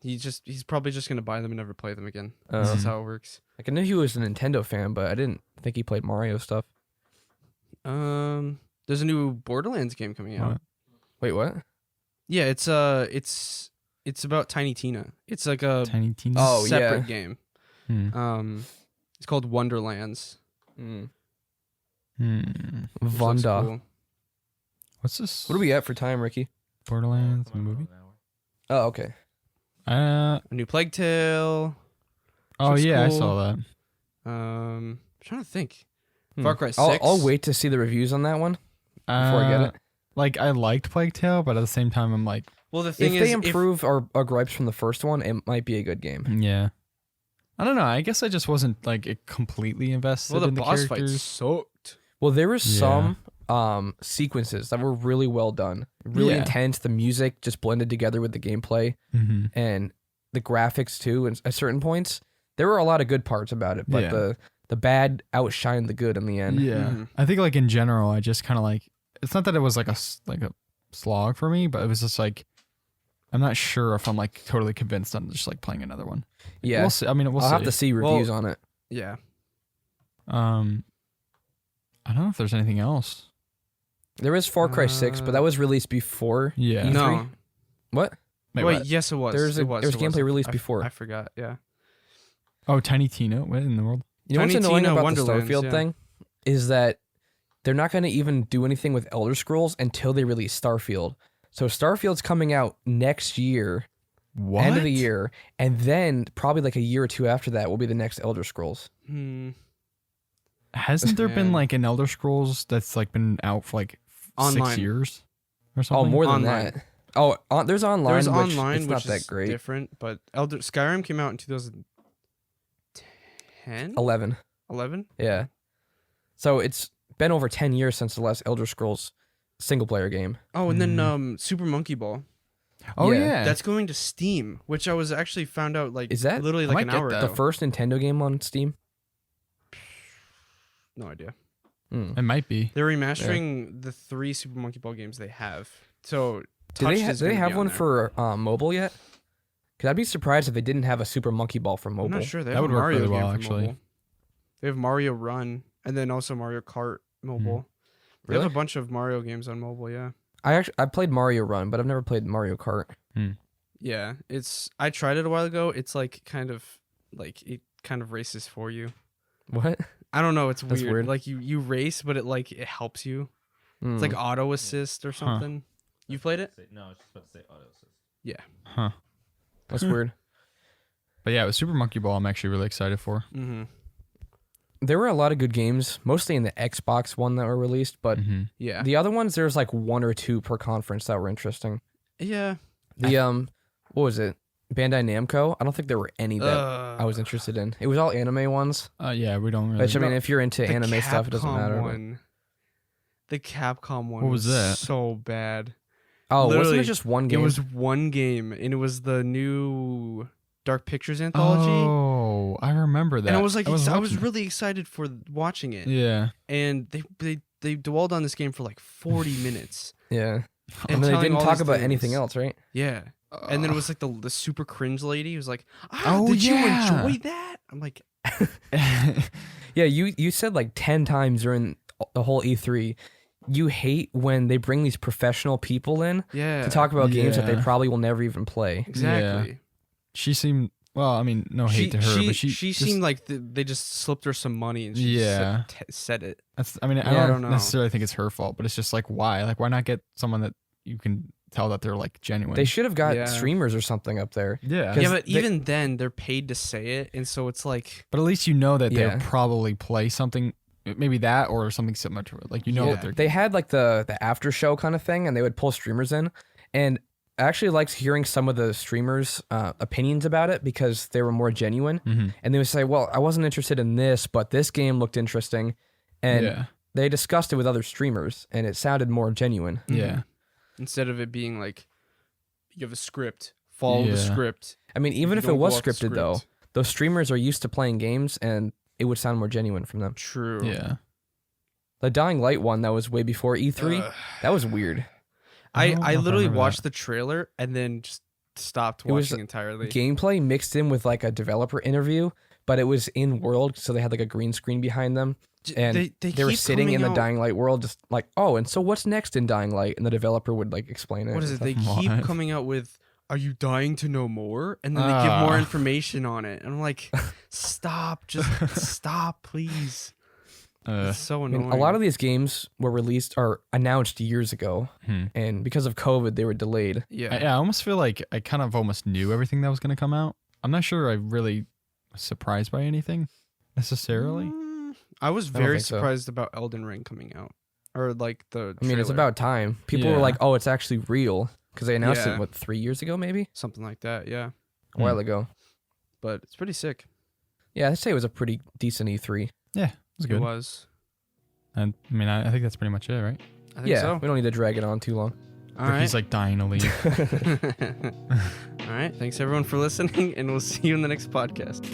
He's probably just gonna buy them and never play them again. This is Mhm. how it works. Like I knew he was a Nintendo fan, but I didn't think he played Mario stuff. There's a new Borderlands game coming out. What? Wait, what? Yeah, it's about Tiny Tina. It's like a Tiny Teens. Oh, yeah. separate game. Hmm. It's called Wonderlands. Mm. Hmm. which looks Vonda. cool. What's this? What are we at for time, Ricky? Borderlands movie? Oh, okay. Uh. A new Plague Tale. Oh Looks yeah, I cool. saw that. I'm trying to think. Hmm. Far Cry 6. I'll wait to see the reviews on that one before I get it. Like I liked Plague Tale, but at the same time, I'm like, Well, the If thing they is, improve our gripes from the first one, it might be a good game. yeah. I don't know. I guess I just wasn't like completely invested well, the in the boss characters. fights sucked. Well, there was Yeah. some sequences that were really well done, really Yeah. intense. The music just blended together with the gameplay Mm-hmm. and the graphics too. And at certain points, there were a lot of good parts about it, but Yeah. the bad outshined the good in the end. Yeah, Mhm. I think like in general, I just kind of like. It's not that it was like a slog for me, but it was just like I'm not sure if I'm like totally convinced on just like playing another one. Yeah, We'll see. I mean, we'll I'll see. have to see reviews on it. Yeah. I don't know if there's anything else. There is Far Cry 6, but that was released before. Yeah. E3? No. What? Wait, Wait, what? yes, it was. There's It was gameplay released I- before. I forgot. Yeah. Oh, Tiny Tina. What in the world? You know what's Tiny annoying Tina about Wonderlands, the Starfield yeah. thing is that they're not going to even do anything with Elder Scrolls until they release Starfield. So Starfield's coming out next year, What? end of the year, and then probably like a year or two after that will be the next Elder Scrolls. Hasn't there been Man. like an Elder Scrolls that's like been out for like 6 Online. years or Oh, something? more than Online. that. Oh, there's online. There's which online, it's which not is that great. different, but Skyrim came out in 2010, 11. 11. Yeah. So it's been over 10 years since the last Elder Scrolls single player game. Oh, and then Super Monkey Ball. Oh Yeah. yeah. That's going to Steam, which I was actually found out like Is that- literally I like might an get hour that. ago. The first Nintendo game on Steam. No idea. Hmm. it might be. They're remastering the 3 Super Monkey Ball games they have. So Do they, Touched is do they gonna have be on one there. for mobile yet? Because I'd be surprised if they didn't have a Super Monkey Ball for I'm mobile. not sure. They That have would a work Mario really game well, for actually. mobile. They have Mario Run, and then also Mario Kart mobile. They Really? have a bunch of Mario games on mobile. Yeah. I played Mario Run, but I've never played Mario Kart. Yeah, I tried it a while ago. It's like kind of it kind of races for you. What? I don't know. It's That's weird. weird. Like you race, but it helps you. It's Hmm. like auto assist or something. You played it? No, I was just about to say auto assist. Huh. That's weird. But yeah, with Super Monkey Ball, I'm actually really excited for. Mm-hmm. There were a lot of good games, mostly in the Xbox one that were released, but Mm-hmm. Yeah. the other ones there's like one or two per conference that were interesting. Yeah. The what was it? Bandai Namco? I don't think there were any that I was interested in. It was all anime ones. Yeah, we don't really. Which I mean, if you're into The anime stuff, it doesn't Capcom matter. but- One. The Capcom one. What was that? So bad. Oh, wasn't Literally, it just one game? It was one game, and it was the new Dark Pictures anthology. Oh, I remember that. And I was like, I was watching- really excited for watching it. Yeah. And they dwelled on this game for like 40 minutes. Yeah. And And then they telling didn't all talk these about things. anything else, right? Yeah. And then it was like the super cringe lady who was like, Oh, did yeah. you enjoy that? I'm like, Yeah, you said like 10 times during the whole E3, you hate when they bring these professional people in yeah. to talk about games that they Yeah. probably will never even play. Exactly. she seemed. Well, I mean, no hate to her, but she just- seemed like they just slipped her some money and she Yeah. said it. That's. I mean, Yeah, I I don't, don't know. necessarily think it's her fault, but it's just like why? Like, why not get someone that you can tell that they're like genuine? They should have got Yeah. streamers or something up there. Yeah. 'Cause Yeah, but they- even then, they're paid to say it, and so it's like, But at least you know that Yeah. they'll probably play something, maybe that or something similar to it. Like you know Yeah. that they're. They had like the after show kind of thing, and they would pull streamers in. And I actually liked hearing some of the streamers' opinions about it because they were more genuine. Mhm. And they would say, "Well, I wasn't interested in this, but this game looked interesting." And yeah. they discussed it with other streamers, and it sounded more genuine. Yeah. Instead of it being like you have a script, follow the Yeah. script. I mean, even You if it don't was go off the scripted, though, script. those streamers are used to playing games, and it would sound more genuine from them. True. Yeah. The Dying Light one that was way before E3, Ugh. that was weird. I don't know I if I literally remember watched that. the trailer and then just stopped It was watching entirely. Gameplay mixed in with like a developer interview, but it was in world, so they had like a green screen behind them, and they were keep sitting in coming the out- Dying Light world, just like, oh, and so what's next in Dying Light? And the developer would like explain it. What is and it? They stuff. keep What? coming out with, "Are you dying to know more?" And then they give more Ah. information on it. And I'm like, stop, just stop, please. It's so I annoying. mean, a lot of these games were released or announced years ago, and because of COVID, they were delayed. yeah. I almost feel like I kind of almost knew everything that was going to come out. I'm not sure I really was surprised by anything necessarily. I was I don't very think so. surprised about Elden Ring coming out, or like the. I mean, it's trailer. about time. People were Yeah. like, oh, it's actually real, because they announced Yeah. it, what, 3 years ago, maybe? something like that. Yeah, A while ago. but it's pretty sick. Yeah, I'd say it was a pretty decent E3. Yeah, it was It good. was. And I mean, I think that's pretty much it, right? I think Yeah, so. we don't need to drag it on too long. All Ricky's right. like dying to leave. All right. Thanks everyone for listening, and we'll see you in the next podcast.